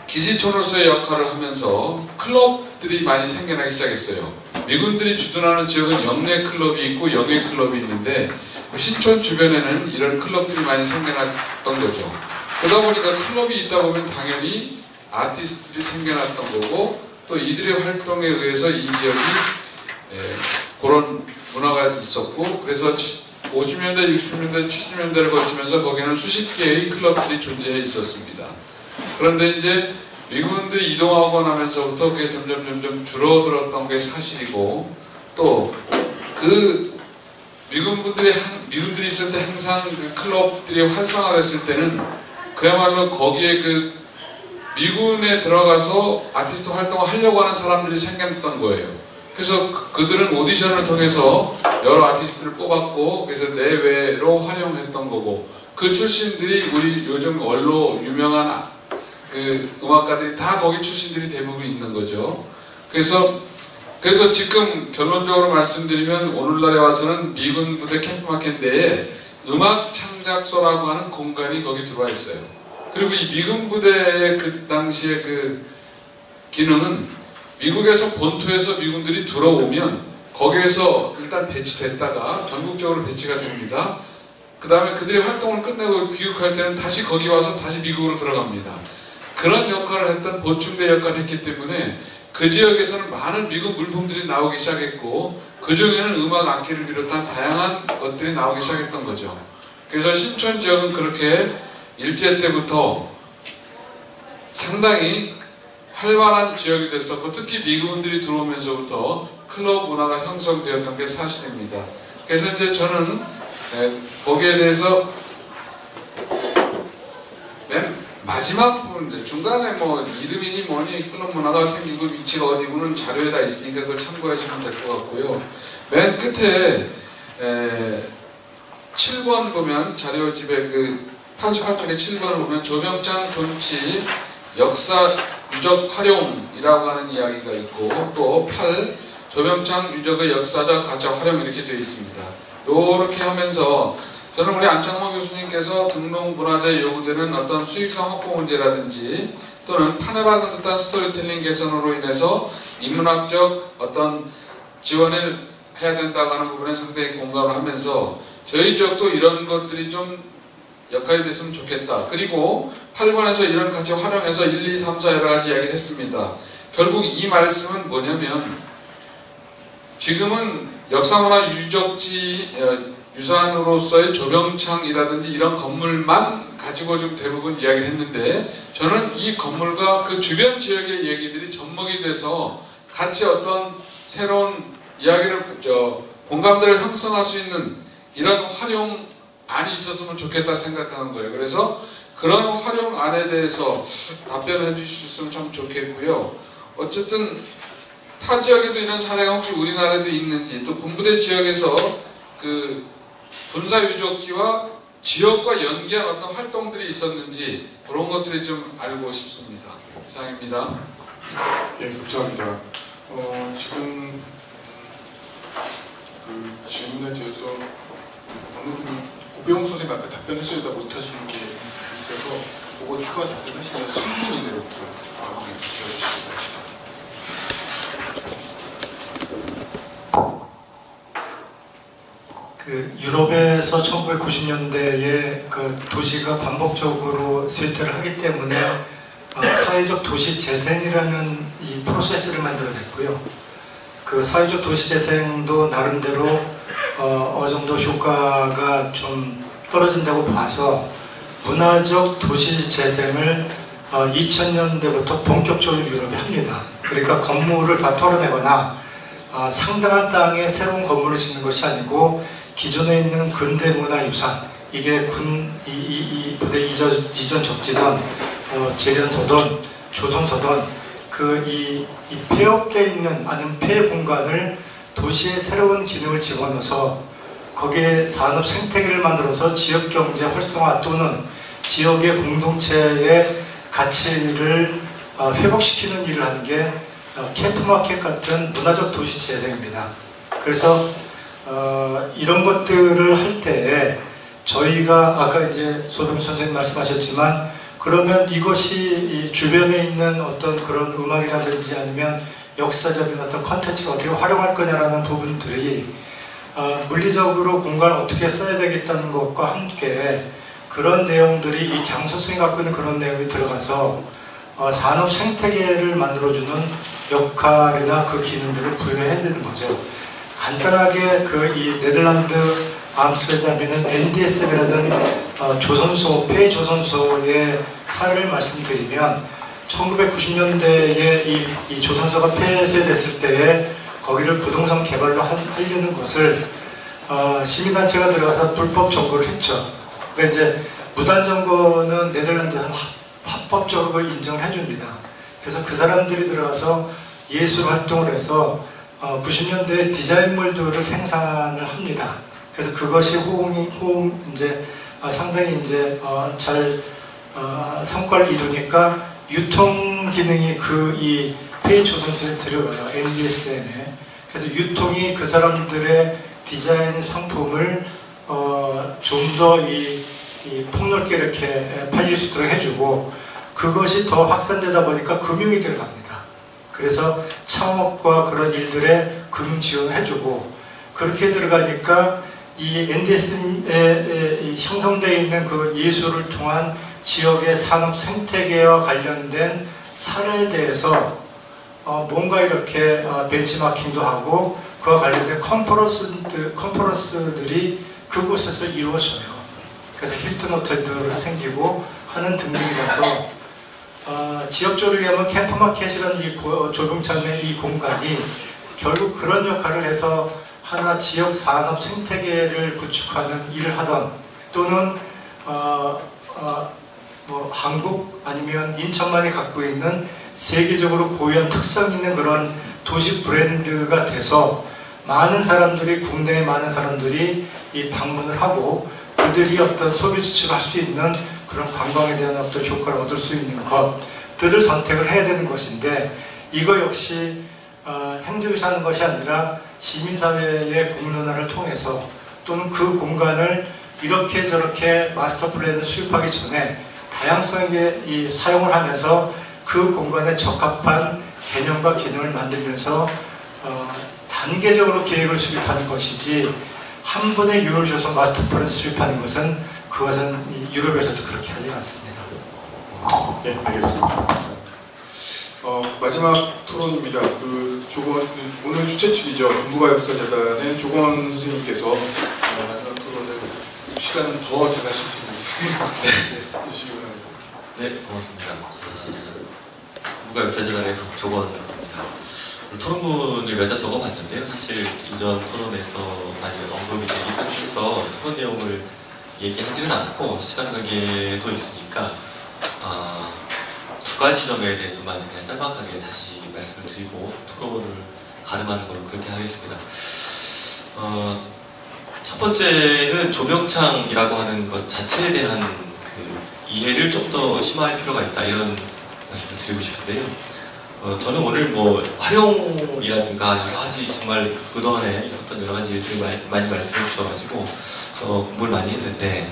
기지촌으로서의 역할을 하면서 클럽들이 많이 생겨나기 시작했어요. 미군들이 주둔하는 지역은 영내 클럽이 있고 영외 클럽이 있는데 신촌 주변에는 이런 클럽들이 많이 생겨났던 거죠. 그러다 보니까 클럽이 있다 보면 당연히 아티스트들이 생겨났던 거고 또 이들의 활동에 의해서 이 지역이 그런 문화가 있었고 그래서 50년대, 60년대, 70년대를 거치면서 거기는 수십 개의 클럽들이 존재해 있었습니다. 그런데 이제 미군들이 이동하고 나면서부터 그게 점점 줄어들었던 게 사실이고 또 그 미군들이 있을 때 항상 그 클럽들이 활성화됐을 때는 그야말로 거기에 그 미군에 들어가서 아티스트 활동을 하려고 하는 사람들이 생겼던 거예요. 그래서 그들은 오디션을 통해서 여러 아티스트를 뽑았고 그래서 내외로 활용했던 거고 그 출신들이 우리 요즘 원로 유명한 그 음악가들이 다 거기 출신들이 대부분 있는 거죠. 그래서 지금 결론적으로 말씀드리면 오늘날에 와서는 미군 부대 캠프마켓 내에 음악 창작소라고 하는 공간이 거기 들어와 있어요. 그리고 이 미군 부대의 그 당시의 그 기능은 미국에서 본토에서 미군들이 들어오면 거기에서 일단 배치됐다가 전국적으로 배치가 됩니다. 그 다음에 그들이 활동을 끝내고 귀국할 때는 다시 거기 와서 다시 미국으로 들어갑니다. 그런 역할을 했던 보충대 역할을 했기 때문에 그 지역에서는 많은 미국 물품들이 나오기 시작했고 그 중에는 음악 악기를 비롯한 다양한 것들이 나오기 시작했던 거죠. 그래서 신촌 지역은 그렇게 일제 때부터 상당히 활발한 지역이 됐었고 특히 미국인들이 들어오면서부터 클럽 문화가 형성되었던 게 사실입니다. 그래서 이제 저는 거기에 대해서 맨 마지막 부분, 중간에 뭐 이름이니 뭐니 클럽 문화가 생기고 위치가 어디고는 자료에 다 있으니까 그걸 참고하시면 될 것 같고요. 맨 끝에 7번 보면 자료집에 그 88쪽에 7번을 보면 조병창 존치 역사 유적 활용이라고 하는 이야기가 있고 또 8 조병창 유적의 역사적 가치와 활용 이렇게 되어 있습니다. 이렇게 하면서 저는 우리 안창모 교수님께서 등록문화재에 요구되는 어떤 수익성 확보 문제라든지 또는 판에박은 듯한 스토리텔링 개선으로 인해서 인문학적 어떤 지원을 해야 된다고 하는 부분에 상당히 공감을 하면서 저희 지역도 이런 것들이 좀 역할이 됐으면 좋겠다. 그리고 8번에서 이런 가치 활용해서 1, 2, 3, 4 여러 가지 이야기를 했습니다. 결국 이 말씀은 뭐냐면 지금은 역사문화 유적지 유산으로서의 조병창이라든지 이런 건물만 가지고 좀 대부분 이야기를 했는데 저는 이 건물과 그 주변 지역의 얘기들이 접목이 돼서 같이 어떤 새로운 이야기를 공감대를 형성할 수 있는 이런 활용안이 있었으면 좋겠다 생각하는 거예요. 그래서 그런 활용안에 대해서 답변해 주셨으면 참 좋겠고요. 어쨌든 타 지역에도 이런 사례가 혹시 우리나라에도 있는지 또 군부대 지역에서 그 군사유적지와 지역과 연계한 어떤 활동들이 있었는지 그런 것들이 좀 알고 싶습니다. 이상입니다. 예, 감사합니다. 지금 그 질문에 대해서 어느 분이 고병욱 선생님 아까 답변했어야 못하시는 게 있어서 그거 추가 답변하시면 3분 이내로 기억해주시기 바랍니다. 그 유럽에서 1990년대에 그 도시가 반복적으로 쇠퇴를 하기 때문에 사회적 도시 재생이라는 이 프로세스를 만들어냈고요. 그 사회적 도시 재생도 나름대로 어느 정도 효과가 좀 떨어진다고 봐서 문화적 도시 재생을 2000년대부터 본격적으로 유럽이 합니다. 그러니까 건물을 다 털어내거나 상당한 땅에 새로운 건물을 짓는 것이 아니고 기존에 있는 근대 문화 유산, 이게 이 부대 이전 적지든 재련소든 조성소든 이 폐업되어 있는 아니면 폐 공간을 도시의 새로운 기능을 집어넣어서 거기에 산업 생태계를 만들어서 지역 경제 활성화 또는 지역의 공동체의 가치를 회복시키는 일을 하는 게 캠프마켓 같은 문화적 도시 재생입니다. 그래서 이런 것들을 할 때 저희가 아까 이제 소병 선생님 말씀하셨지만 그러면 이것이 주변에 있는 어떤 그런 음악이라든지 아니면 역사적인 어떤 컨텐츠를 어떻게 활용할 거냐라는 부분들이 물리적으로 공간을 어떻게 써야 되겠다는 것과 함께 그런 내용들이 이 장소성이 갖고 있는 그런 내용이 들어가서 산업 생태계를 만들어주는 역할이나 그 기능들을 부여해야 되는 거죠. 간단하게 이 네덜란드 암스테르담에는 NDSM이라는 조선소, 폐조선소의 사례를 말씀드리면 1990년대에 이 조선소가 폐쇄됐을 때에 거기를 부동산 개발로 하려는 것을 시민단체가 들어가서 불법 점거를 했죠. 그러니까 이제 무단 점거는 네덜란드에서는 합법적으로 인정을 해줍니다. 그래서 그 사람들이 들어가서 예술 활동을 해서 90년대 디자인물들을 생산을 합니다. 그래서 그것이 이제 상당히 이제 잘 성과를 이루니까 유통 기능이 이 페이 조선소에 들어가요. NDSM에. 그래서 유통이 그 사람들의 디자인 상품을 좀 더 폭넓게 이렇게 팔릴 수 있도록 해주고, 그것이 더 확산되다 보니까 금융이 들어갑니다. 그래서 창업과 그런 일들에 금융 지원을 해주고, 그렇게 들어가니까 이 NDS에 형성되어 있는 그 예술을 통한 지역의 산업 생태계와 관련된 사례에 대해서 뭔가 이렇게 벤치마킹도 하고, 그와 관련된 컨퍼런스들이 그곳에서 이루어져요. 그래서 힐튼 호텔들이 생기고 하는 등등이라서 지역적으로 얘기하면 캠프마켓이라는 이 조경창의 이 공간이 결국 그런 역할을 해서 하나 지역 산업 생태계를 구축하는 일을 하던, 또는 뭐 한국 아니면 인천만이 갖고 있는 세계적으로 고유한 특성 있는 그런 도시 브랜드가 돼서 많은 사람들이, 국내에 많은 사람들이 이 방문을 하고 그들이 어떤 소비 지출을 할 수 있는 그런 관광에 대한 어떤 효과를 얻을 수 있는 것들을 선택을 해야 되는 것인데, 이거 역시 행정에서 하는 것이 아니라 시민사회의 공론화를 통해서, 또는 그 공간을 이렇게 저렇게 마스터 플랜을 수립하기 전에 다양성에 사용을 하면서 그 공간에 적합한 개념과 기능을 만들면서 단계적으로 계획을 수립하는 것이지, 한 번에 유를 줘서 마스터 플랜을 수립하는 그것은 유럽에서도 그렇게 하지 않습니다. 네, 알겠습니다. 마지막 토론입니다. 오늘 주최 측이죠. 동북아역사재단의 조건 선생님께서 마지막 토론을 시간을 더 제가실 텐데 해주시기 바랍니다. 네, 고맙습니다. 동북아역사재단의 조건입니다. 토론문을 몇 장 적어봤는데요. 사실 이전 토론에서 많이 언급이 되기도 해서 토론 내용을 얘기하지는 않고 시간 관계도 있으니까 두 가지 점에 대해서만 그냥 짤막하게 다시 말씀을 드리고 토론을 가름하는 걸로 그렇게 하겠습니다. 첫 번째는 조명창이라고 하는 것 자체에 대한 그 이해를 좀 더 심화할 필요가 있다, 이런 말씀을 드리고 싶은데요. 저는 오늘 뭐 활용이라든가 여러 가지 정말 그동안에 있었던 여러 가지 일들을 많이 말씀해 주셔가지고 공부를 많이 했는데,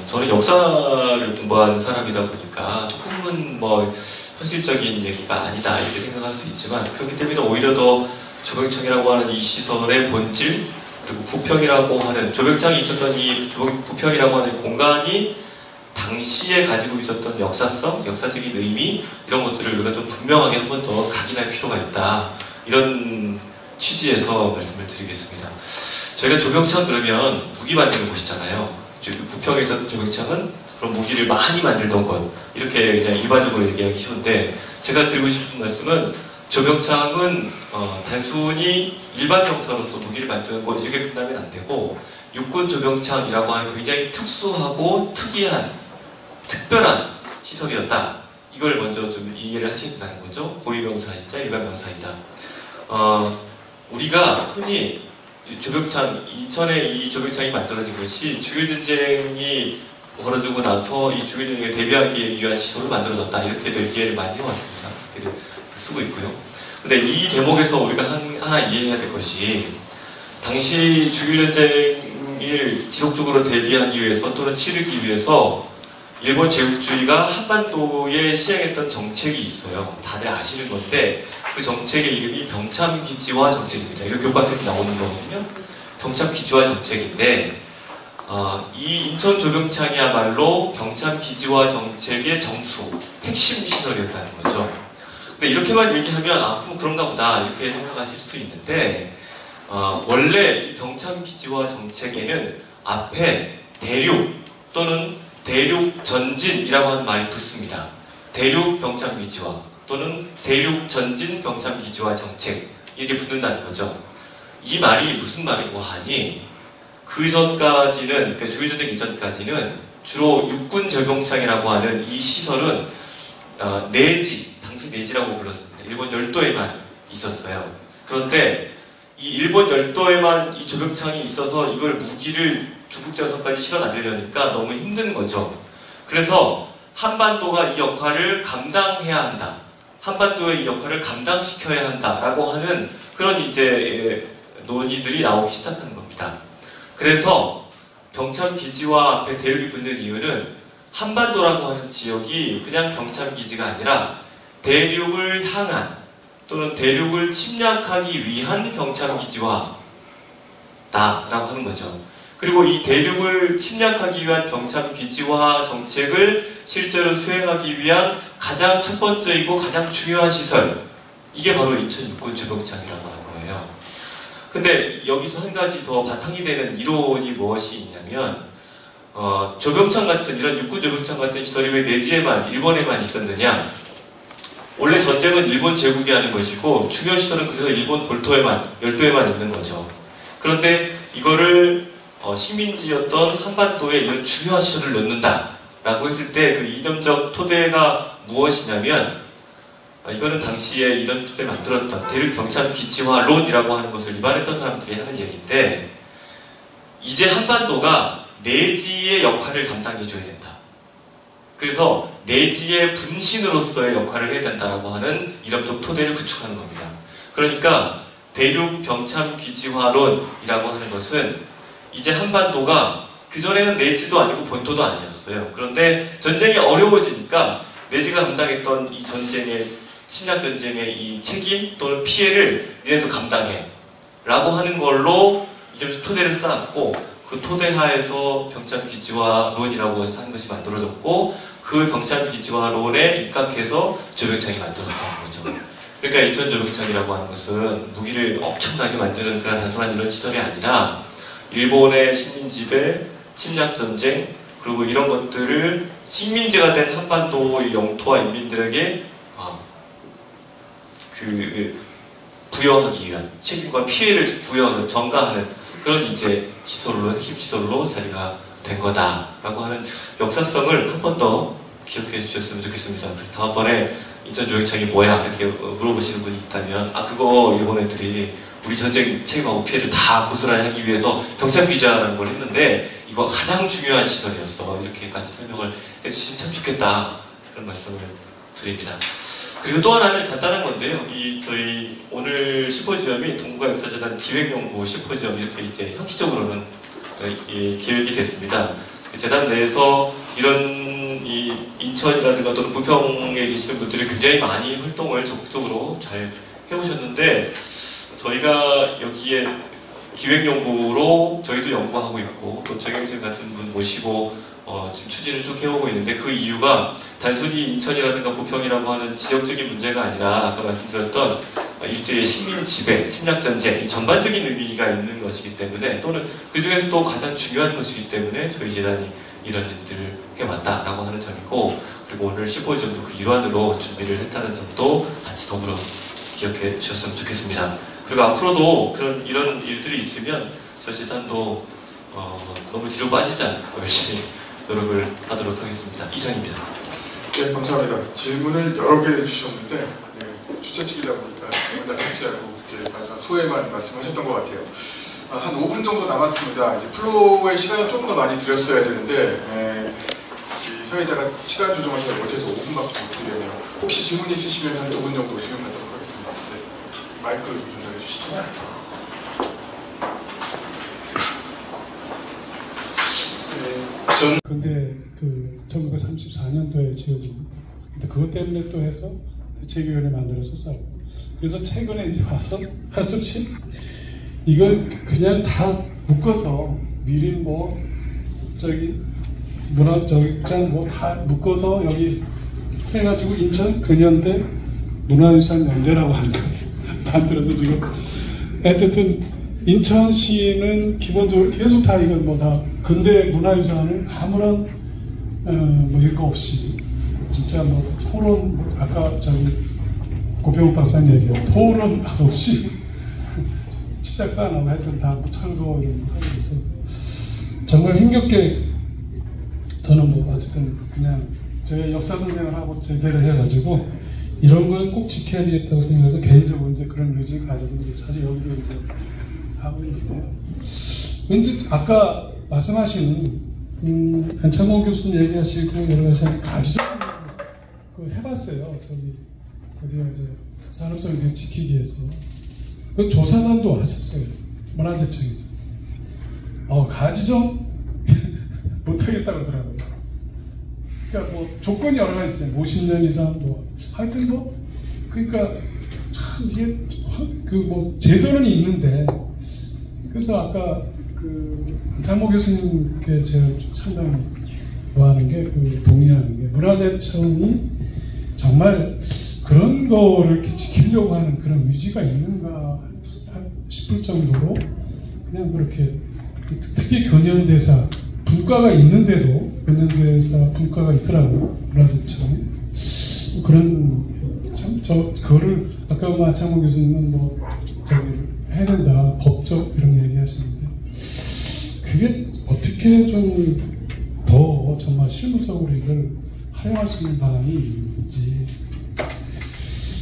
저는 역사를 공부한 사람이다 보니까 조금은 뭐 현실적인 얘기가 아니다 이렇게 생각할 수 있지만, 그렇기 때문에 오히려 더 조명창이라고 하는 이 시설의 본질, 그리고 부평이라고 하는, 조명창이 있었던 이 부평이라고 하는 공간이 당시에 가지고 있었던 역사성, 역사적인 의미, 이런 것들을 우리가 좀 분명하게 한 번 더 각인할 필요가 있다, 이런 취지에서 말씀을 드리겠습니다. 저희가 조명창 그러면 무기 만드는 곳이잖아요. 부평에서 조명창은 그런 무기를 많이 만들던 곳, 이렇게 그냥 일반적으로 얘기하기 쉬운데, 제가 드리고 싶은 말씀은 조명창은 단순히 일반 병사로서 무기를 만드는 곳 이렇게 끝나면 안 되고, 육군 조명창이라고 하는 굉장히 특수하고 특이한 특별한 시설이었다. 이걸 먼저 좀 이해를 하셔야 된다는 거죠. 고위병사이자 일반 병사이다. 우리가 흔히 조명창, 인천에 이 조명창이 만들어진 것이 6.1전쟁이 벌어지고 나서 이 6.1전쟁에 대비하기 위한 시설로 만들어졌다, 이렇게들 이해를 많이 해왔습니다. 쓰고 있고요. 근데 이 대목에서 우리가 하나 이해해야 될 것이, 당시 6.1전쟁을 지속적으로 대비하기 위해서 또는 치르기 위해서 일본 제국주의가 한반도에 시행했던 정책이 있어요. 다들 아시는 건데, 그 정책의 이름이 병참기지화 정책입니다. 이거 교과서에 나오는 거거든요. 병참기지화 정책인데, 이 인천 조명창이야말로 병참기지화 정책의 정수, 핵심 시설이었다는 거죠. 근데 이렇게만 얘기하면 그럼 그런가 보다 이렇게 생각하실 수 있는데, 원래 이 병참기지화 정책에는 앞에 대륙 또는 대륙 전진이라고 하는 말이 붙습니다. 대륙 병참기지화 또는 대륙 전진 병참기지화 정책, 이렇게 붙는다는 거죠. 이 말이 무슨 말이고 하니, 그 전까지는, 그러니까 6.1전쟁 이전까지는 주로 육군 조명창이라고 하는 이 시설은 내지, 당시 내지라고 불렀습니다. 일본 열도에만 있었어요. 그런데 이 일본 열도에만 이 조병창이 있어서 이걸 무기를 중국 전선까지 실어 나르려니까 너무 힘든 거죠. 그래서 한반도가 이 역할을 감당해야 한다. 한반도의 이 역할을 감당시켜야 한다라고 하는 그런 이제 논의들이 나오기 시작한 겁니다. 그래서 병참기지와 앞에 대륙이 붙는 이유는 한반도라고 하는 지역이 그냥 병참기지가 아니라 대륙을 향한 또는 대륙을 침략하기 위한 병참기지화다라고 하는 거죠. 그리고 이 대륙을 침략하기 위한 병참기지화 정책을 실제로 수행하기 위한 가장 첫 번째이고 가장 중요한 시설, 이게 바로 인천 육군 조병창이라고 하는 거예요. 근데 여기서 한 가지 더 바탕이 되는 이론이 무엇이 있냐면 조병창 같은 이런 육군 조병창 같은 시설이 왜 내지에만 일본에만 있었느냐? 원래 전쟁은 일본 제국이 하는 것이고 중요 시설은 그래서 일본 본토에만 열도에만 있는 거죠. 그런데 이거를 식민지였던 한반도에 이런 중요한 시설을 넣는다라고 했을 때 그 이념적 토대가 무엇이냐면 이거는 당시에 이런 토대를 만들었던 대륙 병참 기지화론이라고 하는 것을 위반했던 사람들이 하는 얘기인데 이제 한반도가 내지의 역할을 감당해줘야 된다. 그래서 내지의 분신으로서의 역할을 해야 된다라고 하는 이념적 토대를 구축하는 겁니다. 그러니까 대륙 병참 기지화론이라고 하는 것은 이제 한반도가 그전에는 내지도 아니고 본토도 아니었어요. 그런데 전쟁이 어려워지니까 내지가 감당했던 이 전쟁의 침략 전쟁의 이 책임 또는 피해를 니네도 감당해 라고 하는 걸로 이제 토대를 쌓았고 그 토대 하에서 병참기지화론이라고 하는 것이 만들어졌고 그 병참기지화론에 입각해서 조병창이 만들어졌다는 거죠. 그러니까 인천 조병창이라고 하는 것은 무기를 엄청나게 만드는 그런 단순한 이런 시설이 아니라 일본의 식민지배, 침략전쟁 그리고 이런 것들을 식민지가 된 한반도의 영토와 인민들에게 부여하기 위한 책임과 피해를 전가하는 그런 이제 핵심 시설로 자리가 된 거다라고 하는 역사성을 한 번 더 기억해 주셨으면 좋겠습니다. 그래서 다음번에 인천 조병창이 뭐야 이렇게 물어보시는 분이 있다면 그거 일본 애들이 우리 전쟁 책임하고 피해를 다 고스란히 하기 위해서 병참기지화라는 걸 했는데 이거 가장 중요한 시설이었어 이렇게까지 설명을 해주시면 참 좋겠다 그런 말씀을 드립니다. 그리고 또 하나는 간단한 건데요. 저희 오늘 심포지엄이 동북아역사재단 기획연구 심포지엄 이렇게 이제 형식적으로는 기획이 됐습니다. 재단 내에서 이런 인천이라든가 또는 부평에 계시는 분들이 굉장히 많이 활동을 적극적으로 잘 해오셨는데 저희가 여기에 기획연구로 저희도 연구하고 있고 또 정영생 같은 분 모시고 지금 추진을 쭉 해오고 있는데 그 이유가 단순히 인천이라든가 부평이라고 하는 지역적인 문제가 아니라 아까 말씀드렸던 일제의 식민 지배, 침략전쟁 전반적인 의미가 있는 것이기 때문에 또는 그 중에서 또 가장 중요한 것이기 때문에 저희 재단이 이런 일들을 해왔다라고 하는 점이고 그리고 오늘 심포지엄도 그 일환으로 준비를 했다는 점도 같이 더불어 기억해 주셨으면 좋겠습니다. 그리고 앞으로도 이런 일들이 있으면 저희 재단도 너무 뒤로 빠지지 않고 열심히 노력을 하도록 하겠습니다. 이상입니다. 네, 감사합니다. 질문을 여러 개 해주셨는데 주최 측이다 보니까 다 상치 않고 마지막 소회만 말씀하셨던 것 같아요. 한 5분 정도 남았습니다. 이제 플로우의 시간을 조금 더 많이 드렸어야 되는데 이 사회자가 시간 조정을 잘 못해서 5분밖에 못 드리네요. 혹시 질문 있으시면 한 5분 정도 질문하도록 하겠습니다. 네. 마이크 전달해 주시죠. 근데 1934년도에 지어진 근데 그것 때문에 또 해서 대책위원회 만들었었어요. 그래서 최근에 이제 와서 하숙실 이걸 그냥 다 묶어서 미림 문화적장 다 묶어서 여기 해가지고 인천 근현대 문화유산 연대라고 하는 거예요. 만들어서 지금 어쨌든 인천시는 기본적으로 계속 다 이건 다 근대 문화유산을 아무런 이런 거 없이 진짜 토론 아까 고병욱 박사님 얘기하고 토론 없이 시작도 안 하고 하여튼 다 철거 이런 거 하고 있어서 정말 힘겹게 저는 어쨌든 그냥 제가 역사 선생을 하고 제대로 해가지고 이런 걸 꼭 지켜야 되겠다고 생각해서 개인적으로 이제 그런 의지를 가지고 이제 사실 여기도 이제 하고 있는데요. 왠지 아까 말씀하신 안창호 교수님 얘기하시고 여러 가지 가지적 그 해봤어요. 저기 어디가 이제 산업성을 지키기 위해서 그 조사단도 왔었어요. 문화재청에서. 가지적 못하겠다고 그러더라고요. 그러니까 뭐 조건이 여러 가지 있어요. 50년 이상 뭐 하여튼 뭐 그러니까 참 이게 그 뭐 제도는 있는데 그래서 아까 그 안창모 교수님께 제가 상당히 좋아하는 게 그 동의하는 게 문화재청이 정말 그런 거를 이렇게 지키려고 하는 그런 의지가 있는가 싶을 정도로 그냥 그렇게 특히 근현대사 분과가 있는데도 근현대사 분과가 있더라고요. 문화재청에 그런 참 그거를 아까 안창모 교수님은 뭐 저기 해야 된다 법적 이런 얘기하시는데 그게 어떻게 좀 더 정말 실무적으로 이걸 활용할 수 있는 방안이 있는지.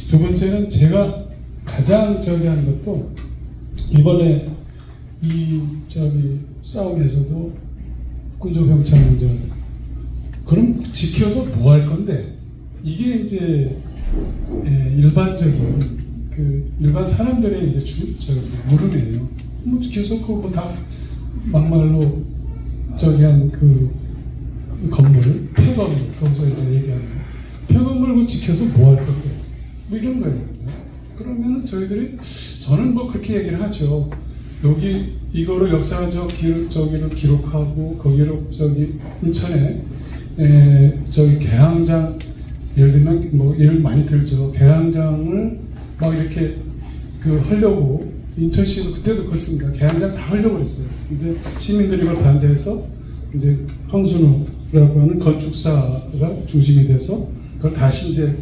두 번째는 제가 가장 저기 하는 것도 이번에 이 저기 싸움에서도 군조병창 문제 그럼 지켜서 뭐 할 건데 이게 이제 일반적인 그 일반 사람들의 이제 물음이에요. 뭐 지켜서 그거 뭐 다 막말로 저기 한 그 건물 폐건물 거기서 이제 얘기하는 거 폐건물 지켜서 뭐 할 건데 뭐 이런 거예요. 그러면은 저는 뭐 그렇게 얘기를 하죠. 여기 이거를 역사적 저기를 기록하고 거기로 저기 인천에 저기 개항장 예를 들면 뭐 예를 많이 들죠. 개항장을 막 이렇게 그 하려고 인천시도 그때도 그렇습니다. 개항장 다 하려고 했어요. 근데 시민들이 이걸 반대해서 이제 황순우라고 하는 건축사가 중심이 돼서 그걸 다시 이제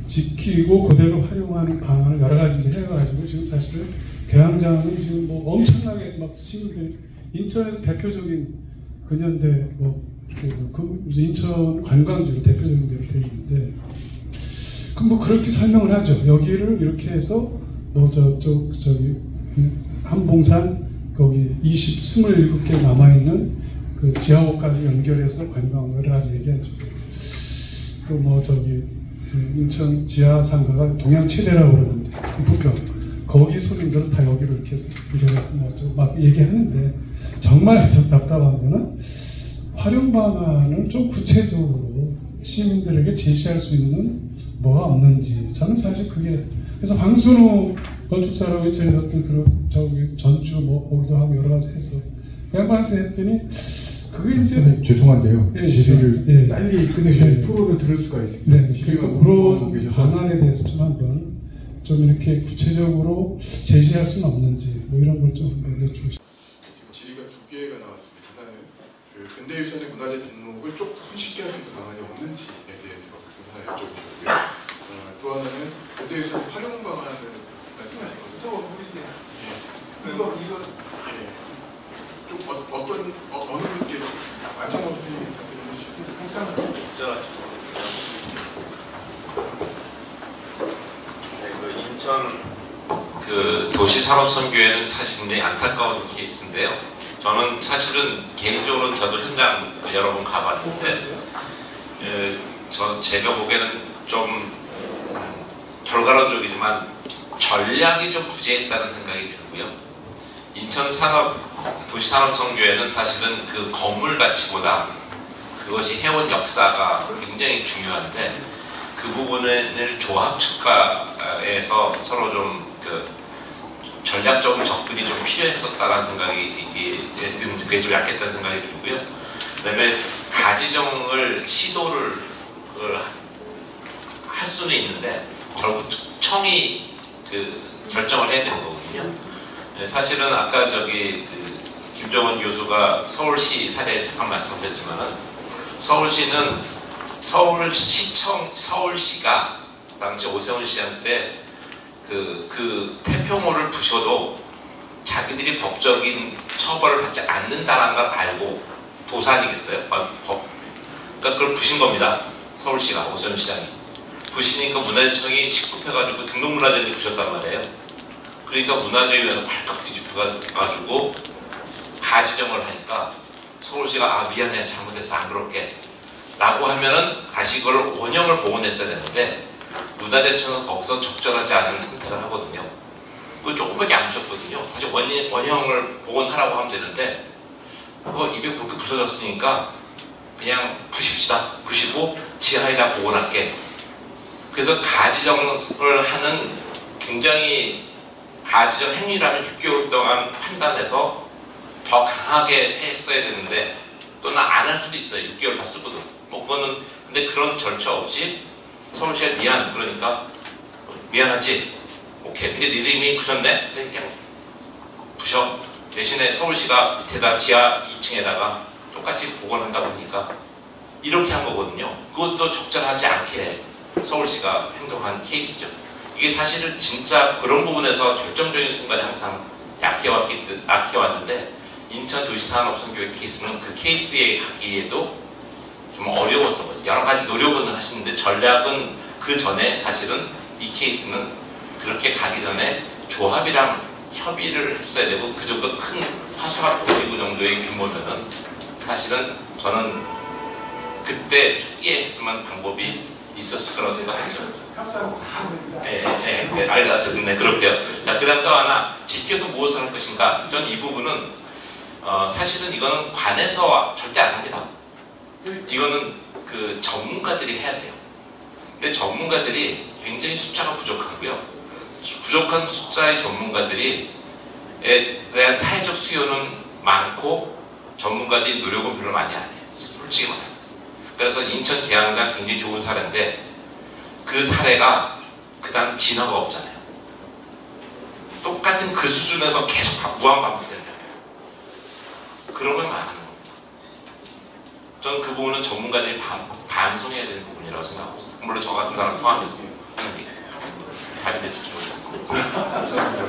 지키고 그대로 활용하는 방안을 여러 가지 이제 해가지고 지금 사실은 개항장은 지금 뭐 엄청나게 막 시민들이 인천에서 대표적인 근현대 그 인천 관광지로 대표적인 데로 되어 있는데 그럼 뭐 그렇게 설명을 하죠. 여기를 이렇게 해서 뭐 저기 한봉산 거기 27개 남아있는 그 지하호까지 연결해서 관광을 아주 얘기하죠. 또 뭐 저기 인천 지하상가가 동양 최대라고 그러는데 부평 거기 손님들은 다 여기로 이렇게 해서 막 얘기하는데 정말 답답한 거는 활용 방안을 좀 구체적으로 시민들에게 제시할 수 있는 뭐가 없는지 저는 사실 그게 그래서 황순우 건축사라고 인천에 어떤 그런 저기 전주 뭐 거기도 하고 여러 가지 해서 그 양반한테 했더니 그게 이제 죄송한데요. 질의를 빨리 끝내셔야 토론을 들을 수가 있습니다. 네, 그래서 그런 방안에 대해서 좀 한번 좀 이렇게 구체적으로 제시할 수는 없는지 뭐 이런 걸 좀 여쭈고 싶습니다. 지금 질의가 2개가 나왔습니다. 하나는 그 근대유산의 문화재 등록을 조금 쉽게 할 수 있는 방안이 없는지에 대해서 하나 여쭤보셨고요. 또 하나는 근대유산의 활용 방안을 말씀하신 거죠. 이거 좀 어느 분께 안창호 선생님이 항상 인천 그 도시산업선교회는 사실 굉장히 안타까운 케이스인데요. 저는 사실은 개인적으로 저도 현장 여러 번 가봤는데 제가 보기에는 좀 결과론적이지만 전략이 좀 부재했다는 생각이 들고요. 인천 도시산업선교회는 사실은 그 건물 가치보다 그것이 해온 역사가 굉장히 중요한데 그 부분을 조합 측과에서 서로 좀 그 전략적인 접근이 좀 필요했었다라는 생각이 그게 좀 약했다는 생각이 들고요. 그다음에 가지정을 시도를 할 수는 있는데 결국 청이 그 결정을 해야 되는 거거든요. 사실은 아까 저기 그 김정은 교수가 서울시 사례 한 말씀하셨지만은 서울시는 서울시가 당시 오세훈 씨한테 그 태평호를 부셔도 자기들이 법적인 처벌을 받지 않는다는 걸 알고 도산이겠어요? 그러니까 그걸 부신 겁니다. 서울시가 오세훈 시장이 부시니까 문화재청이 식급해가지고 등록문화재를 부셨단 말이에요. 그러니까 문화재위원회 발칵 뒤집혀가지고 가지정을 하니까 서울시가 아 미안해 잘못했어 안 그럴게 라고 하면은 다시 그걸 원형을 복원했어야 되는데 문화재청은 거기서 적절하지 않은 선택을 하거든요. 그거 조금밖에 안 주셨거든요. 다시 원형을 복원하라고 하면 되는데 그거 200불 부서졌으니까 그냥 부십시다. 부시고 지하에다 복원할게. 그래서 가지정을 하는 굉장히 가지정 행위라면 6개월 동안 판단해서 더 강하게 했어야 되는데 또는 안 할 수도 있어요. 6개월 다 쓰거든. 뭐 그거는 근데 그런 절차 없이 서울시가 미안 그러니까 미안하지 오케이 근데 니들 이미 부셨네 그냥 부셔 대신에 서울시가 밑에다 지하 2층에다가 똑같이 복원한다고 하니까 이렇게 한 거거든요. 그것도 적절하지 않게 서울시가 행동한 케이스죠. 이게 사실은 진짜 그런 부분에서 결정적인 순간에 항상 약해왔는데 인천도시산업선교회 케이스는 그 케이스에 가기에도 좀 어려웠던 거죠. 여러 가지 노력은 하시는데 전략은 그 전에 사실은 이 케이스는 그렇게 가기 전에 조합이랑 협의를 했어야 되고 그 정도 큰 화수학 보리구 정도의 규모면은 사실은 저는 그때 초기에 했으면 방법이 있었을 거라고 생각해요. 네, 알겠죠. 네, 그럴게요. 자, 그 다음 또 하나, 지켜서 무엇을 할 것인가. 전 이 부분은, 사실은 이거는 관에서 절대 안 합니다. 이거는 그 전문가들이 해야 돼요. 근데 전문가들이 굉장히 숫자가 부족하고요. 부족한 숫자의 전문가들이 대한 사회적 수요는 많고 전문가들이 노력은 별로 많이 안 해요. 솔직히 말해요. 그래서 인천 계양장 굉장히 좋은 사례인데 그 사례가 그 다음 진화가 없잖아요. 똑같은 그 수준에서 계속 무한 반복된다. 그런 걸 말하는 겁니다. 저는 그 부분은 전문가들이 반성해야 되는 부분이라고 생각하고 있어요. 물론 저 같은 사람 포함해서 발휘됐을 감사합니다.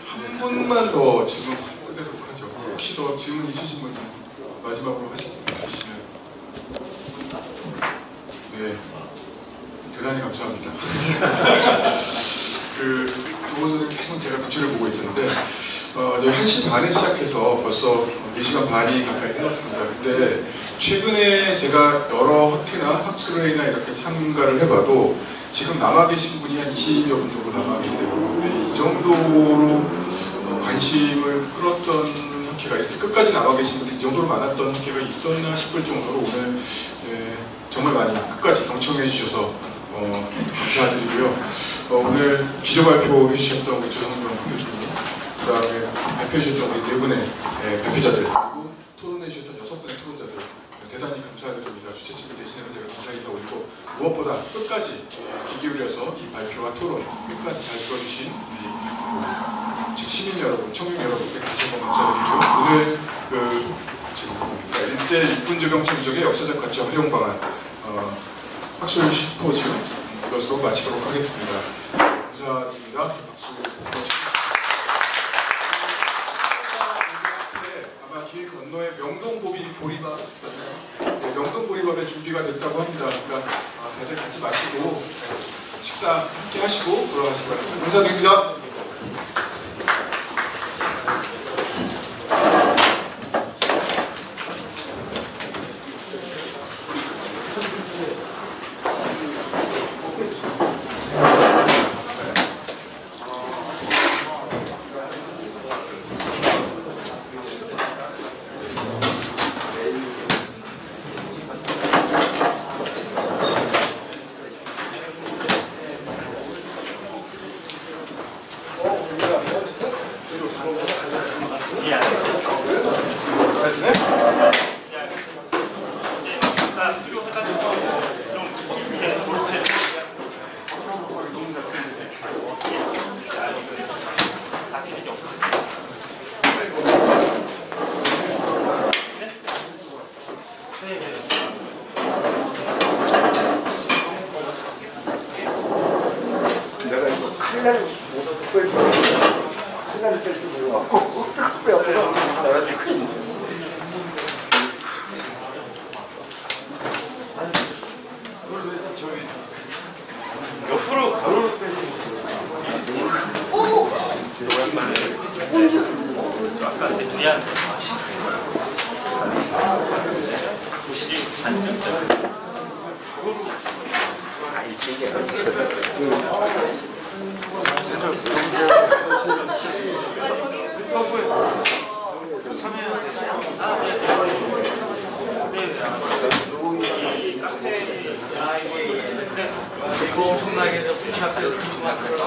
한 분만 더 질문 끝내도록 하죠. 혹시 더 질문 있으신 분 마지막으로 하시면 네, 대단히 감사합니다. 두 분은 계속 제가 부채를 보고 있었는데 저희 1시 반에 시작해서 벌써 4시간 반이 가까이 흘렀습니다. 근데 최근에 제가 여러 학회나 학술회의나 이렇게 참가를 해봐도 지금 남아 계신 분이 한 20여 분 정도 남아 계세요. 근데 이 정도로 관심을 끌었던 학회가 이렇게 끝까지 남아 계신 분이 이 정도로 많았던 학회가 있었나 싶을 정도로 오늘 정말 많이 끝까지 경청해 주셔서 감사드리고요. 오늘 기조 발표해 주셨던 우리 조성경 교수님, 그 다음에 발표해 주셨던 우리 4분의 발표자들, 그리고 토론해 주셨던 6분의 토론자들 대단히 감사드립니다. 주최 측을 대신해서 제가 감사 인사 올리고 무엇보다 끝까지 귀 기울여서 이 발표와 토론 끝까지 잘 들어주신 우리 시민 여러분, 청년 여러분께 다시 한번 감사드리고 오늘 지금 일제 육군조병 청족의 역사적 가치 활용 방안 학술 심포지움 이것으로 마치도록 하겠습니다. 감사드립니다. 박수. 아마 길 건너에 명동보리밥, 네, 명동보리밥의 준비가 됐다고 합니다. 그러니까 다들 같이 마시고 식사 함께 하시고 돌아가시기 바랍니다. 감사드립니다.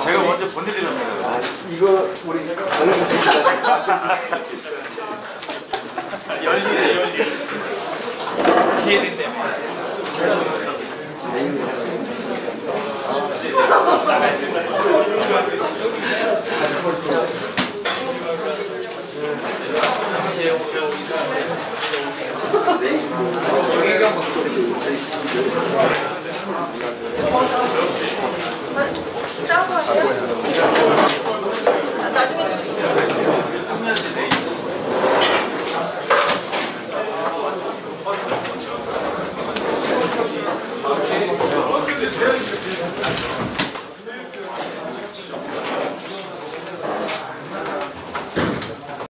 제가 먼저 보내드렸어요. 이거 우리 열리네. 기회된대. 짜고 하세요?